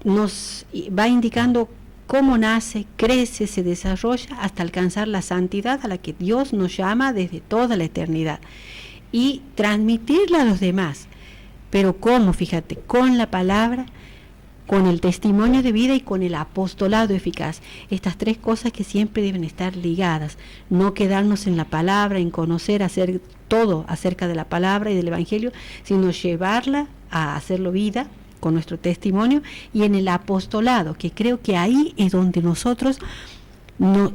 nos va indicando cómo nace, crece, se desarrolla hasta alcanzar la santidad a la que Dios nos llama desde toda la eternidad y transmitirla a los demás. Pero ¿cómo? Fíjate, con la palabra, con el testimonio de vida y con el apostolado eficaz. Estas tres cosas que siempre deben estar ligadas, no quedarnos en la palabra, en conocer, hacer todo acerca de la palabra y del Evangelio, sino llevarla a hacerlo vida con nuestro testimonio, y en el apostolado, que creo que ahí es donde nosotros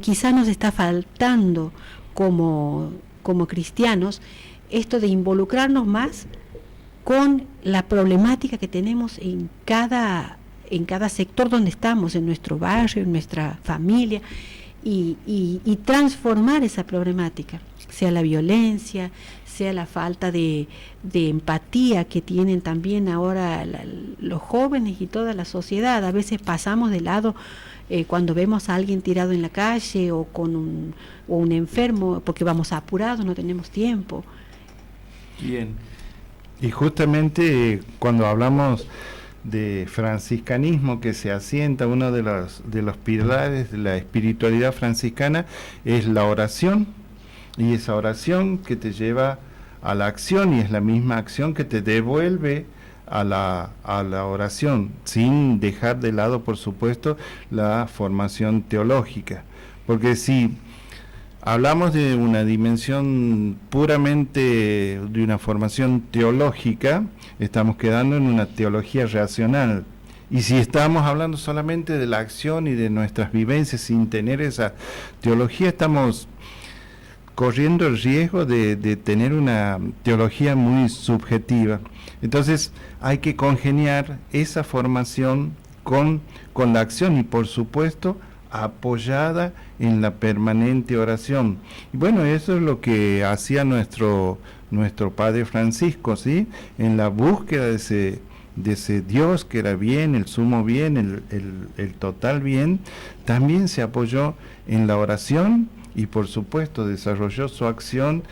quizá nos está faltando como cristianos, esto de involucrarnos más con la problemática que tenemos en cada sector donde estamos, en nuestro barrio, en nuestra familia, y transformar esa problemática, sea la violencia, sea la falta de empatía que tienen también ahora los jóvenes y toda la sociedad. A veces pasamos de lado cuando vemos a alguien tirado en la calle o con un enfermo, porque vamos apurados, no tenemos tiempo. Bien. Y justamente cuando hablamos de franciscanismo, que se asienta, uno de los pilares de la espiritualidad franciscana es la oración. Y esa oración que te lleva a la acción, y es la misma acción que te devuelve a la oración, sin dejar de lado, por supuesto, la formación teológica. Porque si hablamos de una dimensión puramente de una formación teológica, estamos quedando en una teología racional. Y si estamos hablando solamente de la acción y de nuestras vivencias sin tener esa teología, estamos corriendo el riesgo de tener una teología muy subjetiva. Entonces hay que congeniar esa formación con la acción, y por supuesto apoyada en la permanente oración. Y bueno, eso es lo que hacía nuestro Padre Francisco, ¿sí? En la búsqueda de ese Dios que era bien, el sumo bien, el total bien, también se apoyó en la oración. Y por supuesto desarrolló su acción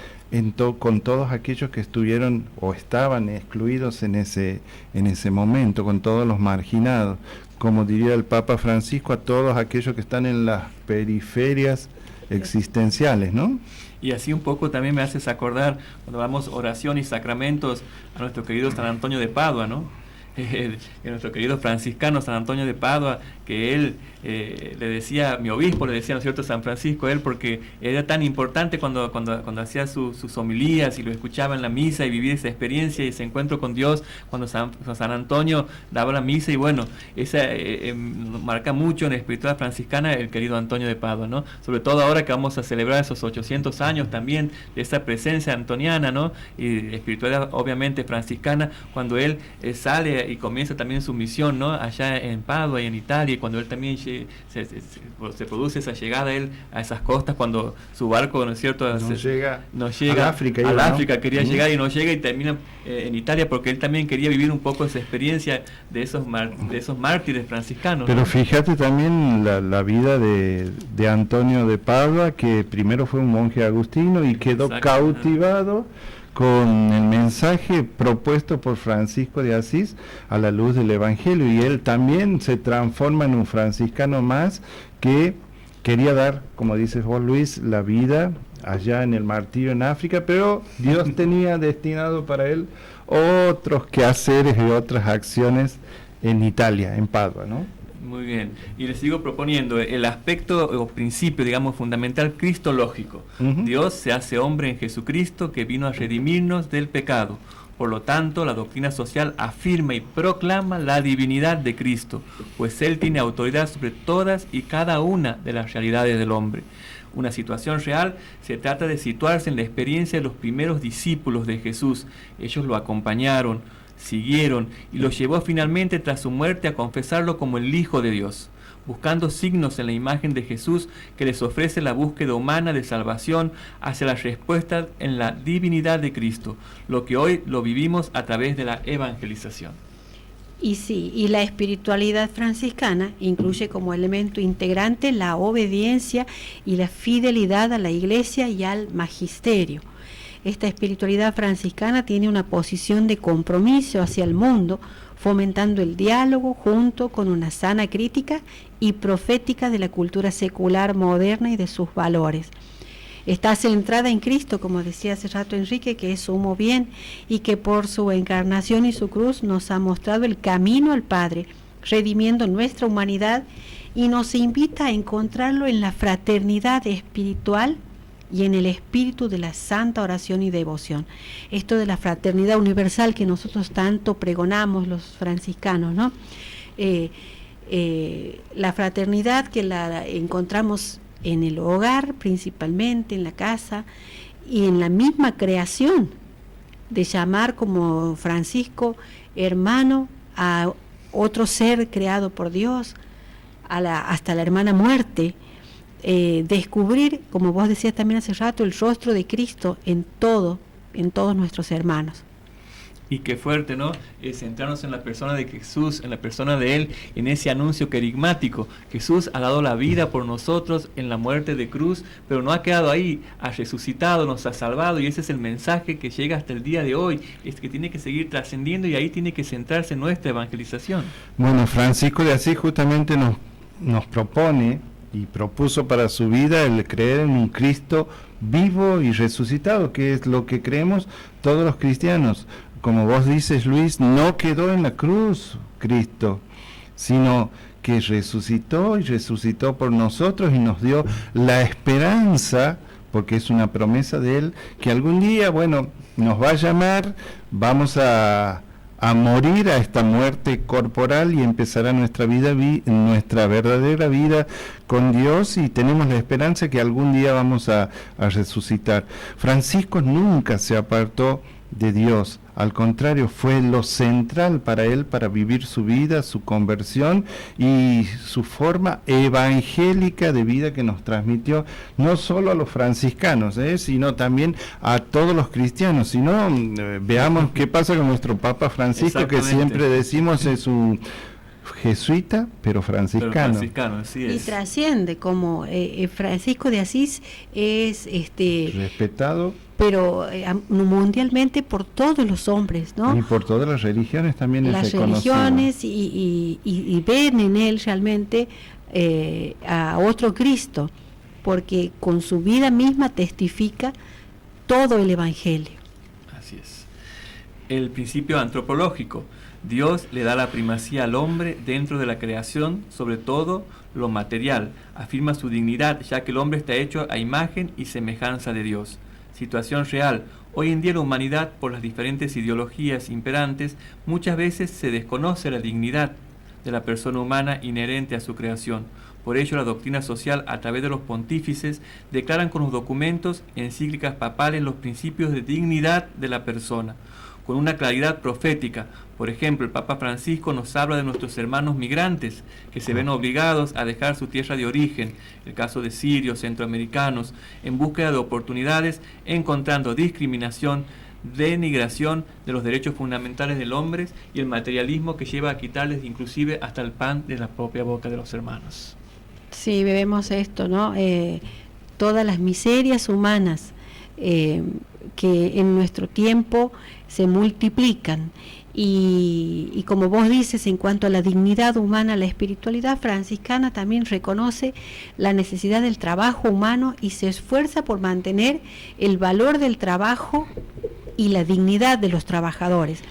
con todos aquellos que estuvieron o estaban excluidos en ese momento, con todos los marginados, como diría el Papa Francisco, a todos aquellos que están en las periferias existenciales, ¿no? Y así un poco también me haces acordar, cuando damos oración y sacramentos, a nuestro querido San Antonio de Padua, ¿no? Nuestro querido franciscano San Antonio de Padua, que él le decía, mi obispo le decía, ¿no es cierto?, San Francisco, él, porque era tan importante cuando hacía sus homilías y lo escuchaba en la misa y vivir esa experiencia y ese encuentro con Dios, cuando San Antonio daba la misa. Y bueno, esa marca mucho en la espiritualidad franciscana el querido Antonio de Padua, ¿no? Sobre todo ahora que vamos a celebrar esos 800 años también de esa presencia antoniana, ¿no? Y espiritualidad obviamente franciscana, cuando él sale y comienza también su misión, ¿no? Allá en Padua y en Italia, y cuando él también se produce esa llegada él a esas costas, cuando su barco, ¿no es cierto?, no llega al África, al África, quería llegar y no llega, y termina en Italia, porque él también quería vivir un poco esa experiencia de esos mártires franciscanos. Pero ¿no? fíjate también la vida de Antonio de Padua, que primero fue un monje agustino y quedó cautivado con el mensaje propuesto por Francisco de Asís a la luz del Evangelio, y él también se transforma en un franciscano más que quería dar, como dices vos, Luis, la vida allá en el martirio en África, pero Dios tenía destinado para él otros quehaceres y otras acciones en Italia, en Padua, ¿no? Muy bien, y les sigo proponiendo el aspecto o principio, digamos, fundamental cristológico. Dios se hace hombre en Jesucristo, que vino a redimirnos del pecado. Por lo tanto, la doctrina social afirma y proclama la divinidad de Cristo, pues Él tiene autoridad sobre todas y cada una de las realidades del hombre. Una situación real se trata de situarse en la experiencia de los primeros discípulos de Jesús. Ellos lo acompañaron, siguieron, y lo llevó finalmente tras su muerte a confesarlo como el Hijo de Dios, buscando signos en la imagen de Jesús que les ofrece la búsqueda humana de salvación hacia la respuesta en la divinidad de Cristo, lo que hoy lo vivimos a través de la evangelización. Y sí, y la espiritualidad franciscana incluye como elemento integrante la obediencia y la fidelidad a la Iglesia y al magisterio. Esta espiritualidad franciscana tiene una posición de compromiso hacia el mundo, fomentando el diálogo junto con una sana crítica y profética de la cultura secular moderna y de sus valores. Está centrada en Cristo, como decía hace rato Enrique, que es sumo bien y que por su encarnación y su cruz nos ha mostrado el camino al Padre, redimiendo nuestra humanidad, y nos invita a encontrarlo en la fraternidad espiritual y en el espíritu de la santa oración y devoción. Esto de la fraternidad universal que nosotros tanto pregonamos los franciscanos, ¿no? La fraternidad que la encontramos en el hogar, principalmente en la casa, y en la misma creación, de llamar como Francisco hermano a otro ser creado por Dios, hasta la hermana muerte. Descubrir, como vos decías también hace rato, el rostro de Cristo en todos nuestros hermanos. Y qué fuerte, ¿no? Centrarnos en la persona de Jesús, en la persona de Él, en ese anuncio querigmático. Jesús ha dado la vida por nosotros en la muerte de cruz, pero no ha quedado ahí, ha resucitado, nos ha salvado, y ese es el mensaje que llega hasta el día de hoy, es que tiene que seguir trascendiendo, y ahí tiene que centrarse nuestra evangelización. Bueno, Francisco de Asís justamente nos propone y propuso para su vida el creer en un Cristo vivo y resucitado, que es lo que creemos todos los cristianos. Como vos dices, Luis, no quedó en la cruz Cristo, sino que resucitó y resucitó por nosotros y nos dio la esperanza, porque es una promesa de Él, que algún día, bueno, nos va a llamar, vamos a morir a esta muerte corporal y empezará nuestra vida, nuestra verdadera vida con Dios, y tenemos la esperanza que algún día vamos a resucitar. Francisco nunca se apartó de Dios, al contrario, fue lo central para él, para vivir su vida, su conversión y su forma evangélica de vida que nos transmitió no solo a los franciscanos, sino también a todos los cristianos. Si no, veamos qué pasa con nuestro Papa Francisco, que siempre decimos es un jesuita, pero franciscano. Así es. Y trasciende, como Francisco de Asís es respetado, pero mundialmente por todos los hombres, ¿no? Y por todas las religiones también las es reconocido. Religiones y ven en él realmente a otro Cristo, porque con su vida misma testifica todo el Evangelio. Así es. El principio antropológico. Dios le da la primacía al hombre dentro de la creación, sobre todo lo material. Afirma su dignidad, ya que el hombre está hecho a imagen y semejanza de Dios. Situación real. Hoy en día la humanidad, por las diferentes ideologías imperantes, muchas veces se desconoce la dignidad de la persona humana inherente a su creación. Por ello, la doctrina social, a través de los pontífices, declaran con los documentos, encíclicas papales, los principios de dignidad de la persona. con una claridad profética. Por ejemplo, el Papa Francisco nos habla de nuestros hermanos migrantes que se ven obligados a dejar su tierra de origen, el caso de sirios, centroamericanos, en búsqueda de oportunidades, encontrando discriminación, denigración de los derechos fundamentales del hombre y el materialismo que lleva a quitarles inclusive hasta el pan de la propia boca de los hermanos. Sí, vemos esto, ¿no? Todas las miserias humanas que en nuestro tiempo se multiplican. Y como vos dices, en cuanto a la dignidad humana, la espiritualidad franciscana también reconoce la necesidad del trabajo humano y se esfuerza por mantener el valor del trabajo y la dignidad de los trabajadores.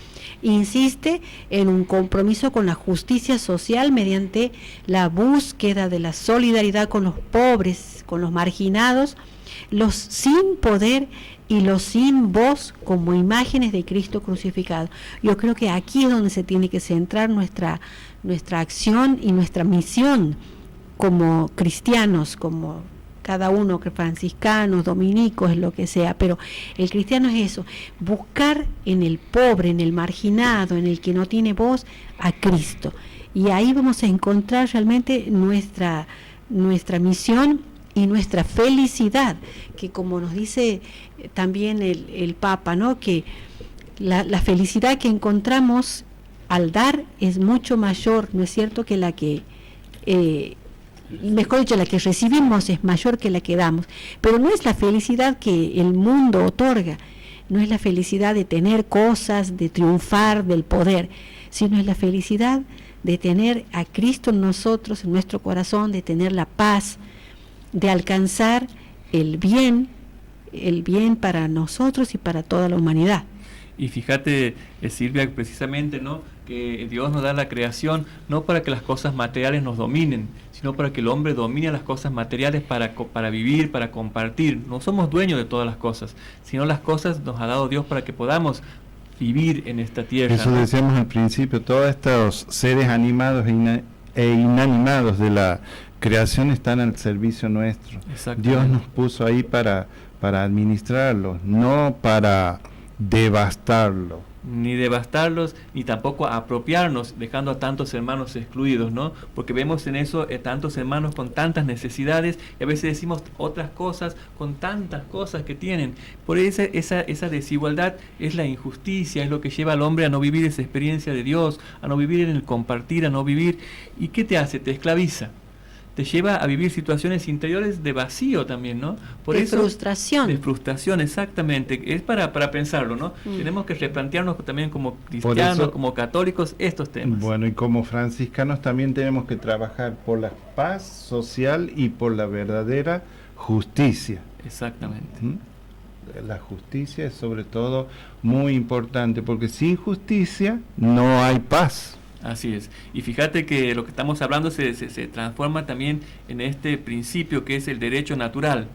Insiste en un compromiso con la justicia social mediante la búsqueda de la solidaridad con los pobres, con los marginados, los sin poder y los sin voz, como imágenes de Cristo crucificado. Yo creo que aquí es donde se tiene que centrar nuestra acción y nuestra misión como cristianos, como cada uno, que franciscanos, dominicos, lo que sea, pero el cristiano es eso, buscar en el pobre, en el marginado, en el que no tiene voz, a Cristo. Y ahí vamos a encontrar realmente nuestra misión y nuestra felicidad, que como nos dice también el Papa, ¿no? Que la felicidad que encontramos al dar es mucho mayor, ¿no es cierto?, que la que... mejor dicho, la que recibimos es mayor que la que damos, pero no es la felicidad que el mundo otorga, no es la felicidad de tener cosas, de triunfar, del poder, sino es la felicidad de tener a Cristo en nosotros, en nuestro corazón, de tener la paz, de alcanzar el bien para nosotros y para toda la humanidad. Y fíjate, Silvia, precisamente, ¿no?, que Dios nos da la creación no para que las cosas materiales nos dominen, sino para que el hombre domine las cosas materiales para vivir, para compartir. No somos dueños de todas las cosas, sino las cosas nos ha dado Dios para que podamos vivir en esta tierra. Eso decíamos al principio, todos estos seres animados e inanimados de la creación están al servicio nuestro. Dios nos puso ahí para administrarlos, no para devastarlos. Ni devastarlos, ni tampoco apropiarnos, dejando a tantos hermanos excluidos, ¿no? Porque vemos en eso tantos hermanos con tantas necesidades y a veces decimos otras cosas con tantas cosas que tienen. Por esa desigualdad es la injusticia, es lo que lleva al hombre a no vivir esa experiencia de Dios, a no vivir en el compartir, a no vivir. ¿Y qué te hace? Te esclaviza. Te lleva a vivir situaciones interiores de vacío también, ¿no? Por de eso, frustración. De frustración, exactamente. Es para pensarlo, ¿no? Tenemos que replantearnos también como cristianos, como católicos, estos temas. Bueno, y como franciscanos también tenemos que trabajar por la paz social y por la verdadera justicia. Exactamente. La justicia es sobre todo muy importante, porque sin justicia no hay paz. Así es. Y fíjate que lo que estamos hablando se transforma también en este principio que es el derecho natural.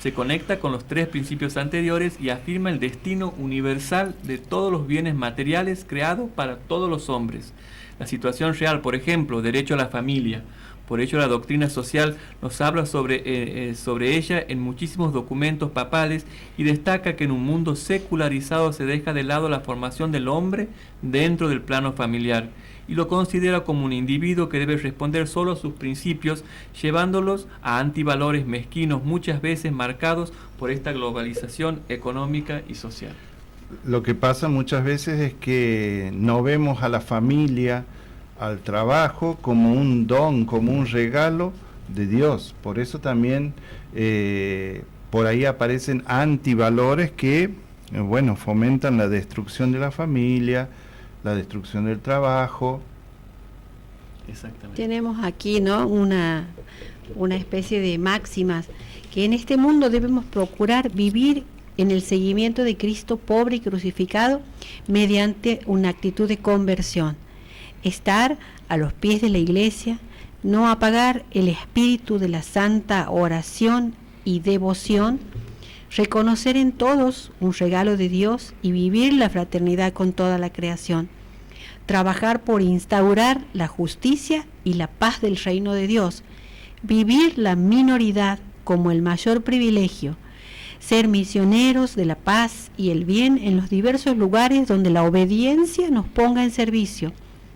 Se conecta con los tres principios anteriores y afirma el destino universal de todos los bienes materiales creados para todos los hombres. La situación real, por ejemplo, derecho a la familia. Por ello la doctrina social nos habla sobre ella en muchísimos documentos papales y destaca que en un mundo secularizado se deja de lado la formación del hombre dentro del plano familiar y lo considera como un individuo que debe responder solo a sus principios, llevándolos a antivalores mezquinos muchas veces marcados por esta globalización económica y social. Lo que pasa muchas veces es que no vemos a la familia, al trabajo, como un don, como un regalo de Dios. Por eso también por ahí aparecen antivalores que, fomentan la destrucción de la familia, la destrucción del trabajo. Exactamente. Tenemos aquí, ¿no?, una especie de máximas, que en este mundo debemos procurar vivir en el seguimiento de Cristo pobre y crucificado mediante una actitud de conversión. Estar a los pies de la iglesia, no apagar el espíritu de la santa oración y devoción, reconocer en todos un regalo de Dios y vivir la fraternidad con toda la creación, trabajar por instaurar la justicia y la paz del reino de Dios, vivir la minoridad como el mayor privilegio, ser misioneros de la paz y el bien en los diversos lugares donde la obediencia nos ponga en servicio,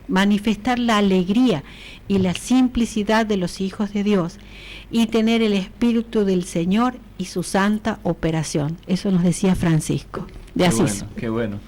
manifestar la alegría y la simplicidad de los hijos de Dios y tener el Espíritu del Señor y su santa operación. Eso nos decía Francisco de Asís. Qué bueno.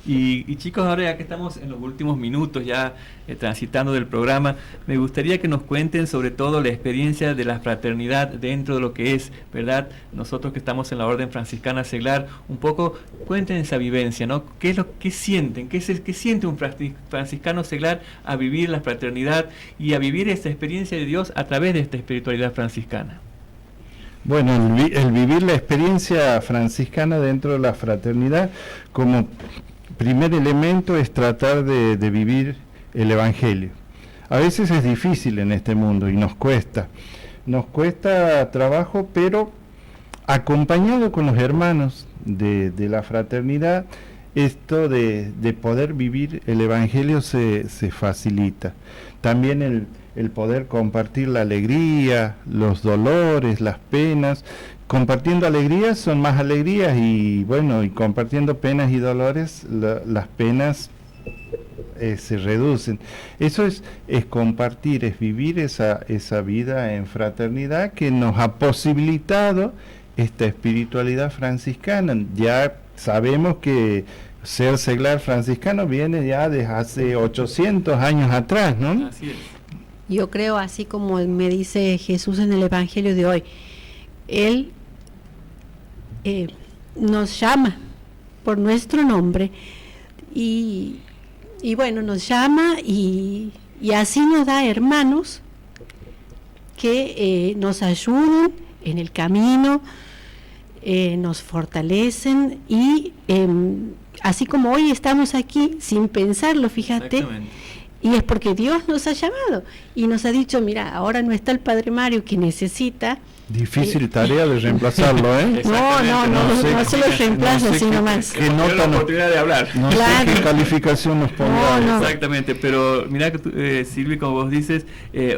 Y chicos, ahora ya que estamos en los últimos minutos ya transitando del programa, me gustaría que nos cuenten sobre todo la experiencia de la fraternidad dentro de lo que es, ¿verdad? Nosotros que estamos en la Orden Franciscana Seglar, un poco cuenten esa vivencia, ¿no? ¿Qué es lo que sienten? ¿Qué siente un franciscano seglar a vivir la fraternidad y a vivir esta experiencia de Dios a través de esta espiritualidad franciscana? Bueno, el vivir la experiencia franciscana dentro de la fraternidad como primer elemento es tratar de vivir el Evangelio. A veces es difícil en este mundo y nos cuesta trabajo, pero acompañado con los hermanos de la fraternidad, esto de poder vivir el Evangelio se facilita. También el poder compartir la alegría, los dolores, las penas. Compartiendo alegrías son más alegrías y bueno, y compartiendo penas y dolores, las penas se reducen. Eso es compartir, es vivir esa vida en fraternidad que nos ha posibilitado esta espiritualidad franciscana. Ya sabemos que ser seglar franciscano viene ya desde hace 800 años atrás, ¿no? Así es. Yo creo, así como me dice Jesús en el Evangelio de hoy, Él nos llama por nuestro nombre y bueno, nos llama y así nos da hermanos que nos ayudan en el camino, nos fortalecen y así como hoy estamos aquí sin pensarlo, fíjate, y es porque Dios nos ha llamado y nos ha dicho, mira, ahora no está el Padre Mario que necesita. Difícil tarea de reemplazarlo, ¿eh? No se lo reemplaza, sino más. Que no la oportunidad de hablar. No sé qué calificación nos ponga. Exactamente, pero mira que Silvi, como vos dices,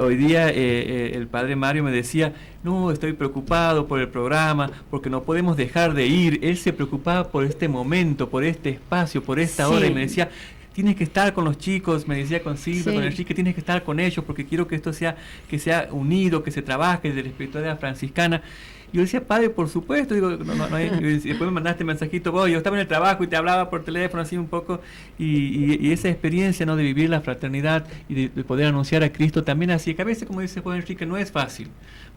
hoy día el Padre Mario me decía, no, estoy preocupado por el programa, porque no podemos dejar de ir. Él se preocupaba por este momento, por este espacio, por esta hora, y me decía, tienes que estar con los chicos, me decía con Silvia, con Enrique, tienes que estar con ellos porque quiero que esto sea unido, que se trabaje desde la espiritualidad franciscana. Y yo decía, padre, por supuesto, digo, y después me mandaste mensajito, yo estaba en el trabajo y te hablaba por teléfono así un poco, y esa experiencia, ¿no?, de vivir la fraternidad y de poder anunciar a Cristo también así, que a veces, como dice Juan Enrique, no es fácil,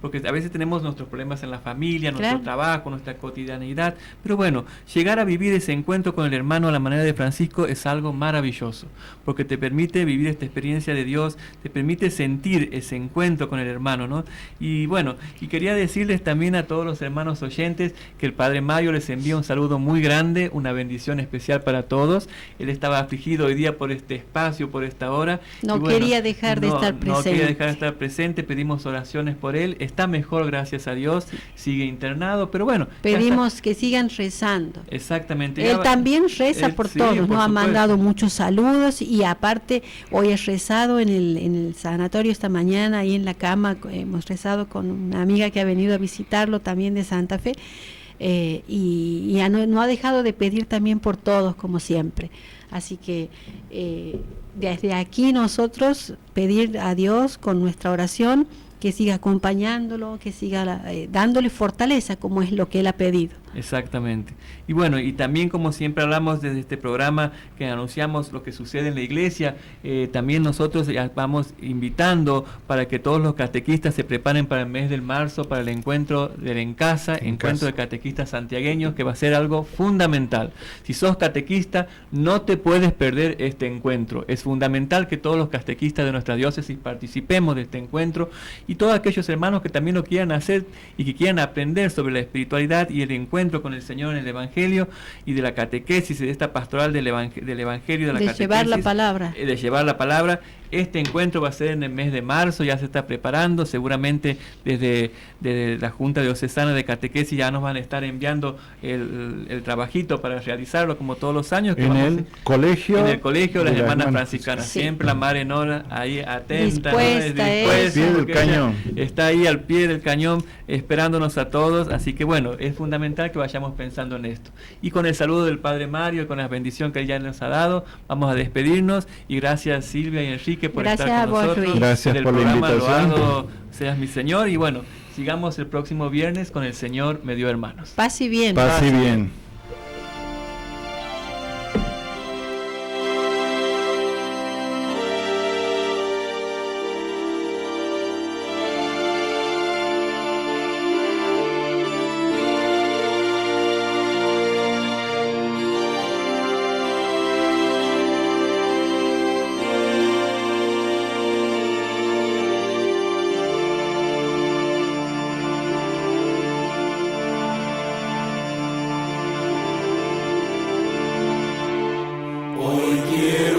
porque a veces tenemos nuestros problemas en la familia, nuestro trabajo, nuestra cotidianidad, pero bueno, llegar a vivir ese encuentro con el hermano a la manera de Francisco es algo maravilloso, porque te permite vivir esta experiencia de Dios, te permite sentir ese encuentro con el hermano, ¿no? Y bueno, y quería decirles también a todos los hermanos oyentes que el Padre Mario les envía un saludo muy grande, una bendición especial para todos. Él estaba afligido hoy día por este espacio, por esta hora. No quería dejar de estar presente. No quería dejar de estar presente, pedimos oraciones por él. Está mejor, gracias a Dios, sigue internado, pero bueno. Pedimos que sigan rezando. Exactamente. Él también reza por todos, nos ha mandado muchos saludos y aparte hoy he rezado en el sanatorio esta mañana, ahí en la cama, hemos rezado con una amiga que ha venido a visitarlo también de Santa Fe, y no ha dejado de pedir también por todos como siempre. Así que desde aquí nosotros pedir a Dios con nuestra oración que siga acompañándolo, que siga dándole fortaleza como es lo que él ha pedido. Exactamente. Y bueno, y también como siempre hablamos desde este programa que anunciamos lo que sucede en la iglesia, también nosotros vamos invitando para que todos los catequistas se preparen para el mes de marzo, para el encuentro del encuentro de catequistas santiagueños, que va a ser algo fundamental. Si sos catequista, no te puedes perder este encuentro. Es fundamental que todos los catequistas de nuestra diócesis participemos de este encuentro, y todos aquellos hermanos que también lo quieran hacer y que quieran aprender sobre la espiritualidad y el encuentro con el Señor en el Evangelio y de la catequesis, de esta pastoral del Evangelio, de la catequesis, llevar la palabra. De llevar la palabra. Este encuentro va a ser en el mes de marzo, ya se está preparando, seguramente desde la Junta Diocesana de Catequesis ya nos van a estar enviando el trabajito para realizarlo como todos los años. En el colegio de las hermanas franciscanas, Sí. siempre la Madre Nora ahí atenta, Dispuesta, ¿no? Al pie del porque ella cañón. está ahí al pie del cañón esperándonos a todos, así que bueno, es fundamental que vayamos pensando en esto. Y con el saludo del Padre Mario, con la bendición que él ya nos ha dado, vamos a despedirnos y gracias Silvia y Enrique por Gracias estar a con vos, nosotros. Luis. Gracias Del por la programa invitación. Loado seas mi Señor y bueno, sigamos el próximo viernes con el Señor me dio hermanos. Paz y bien. Paz y bien. Hoy quiero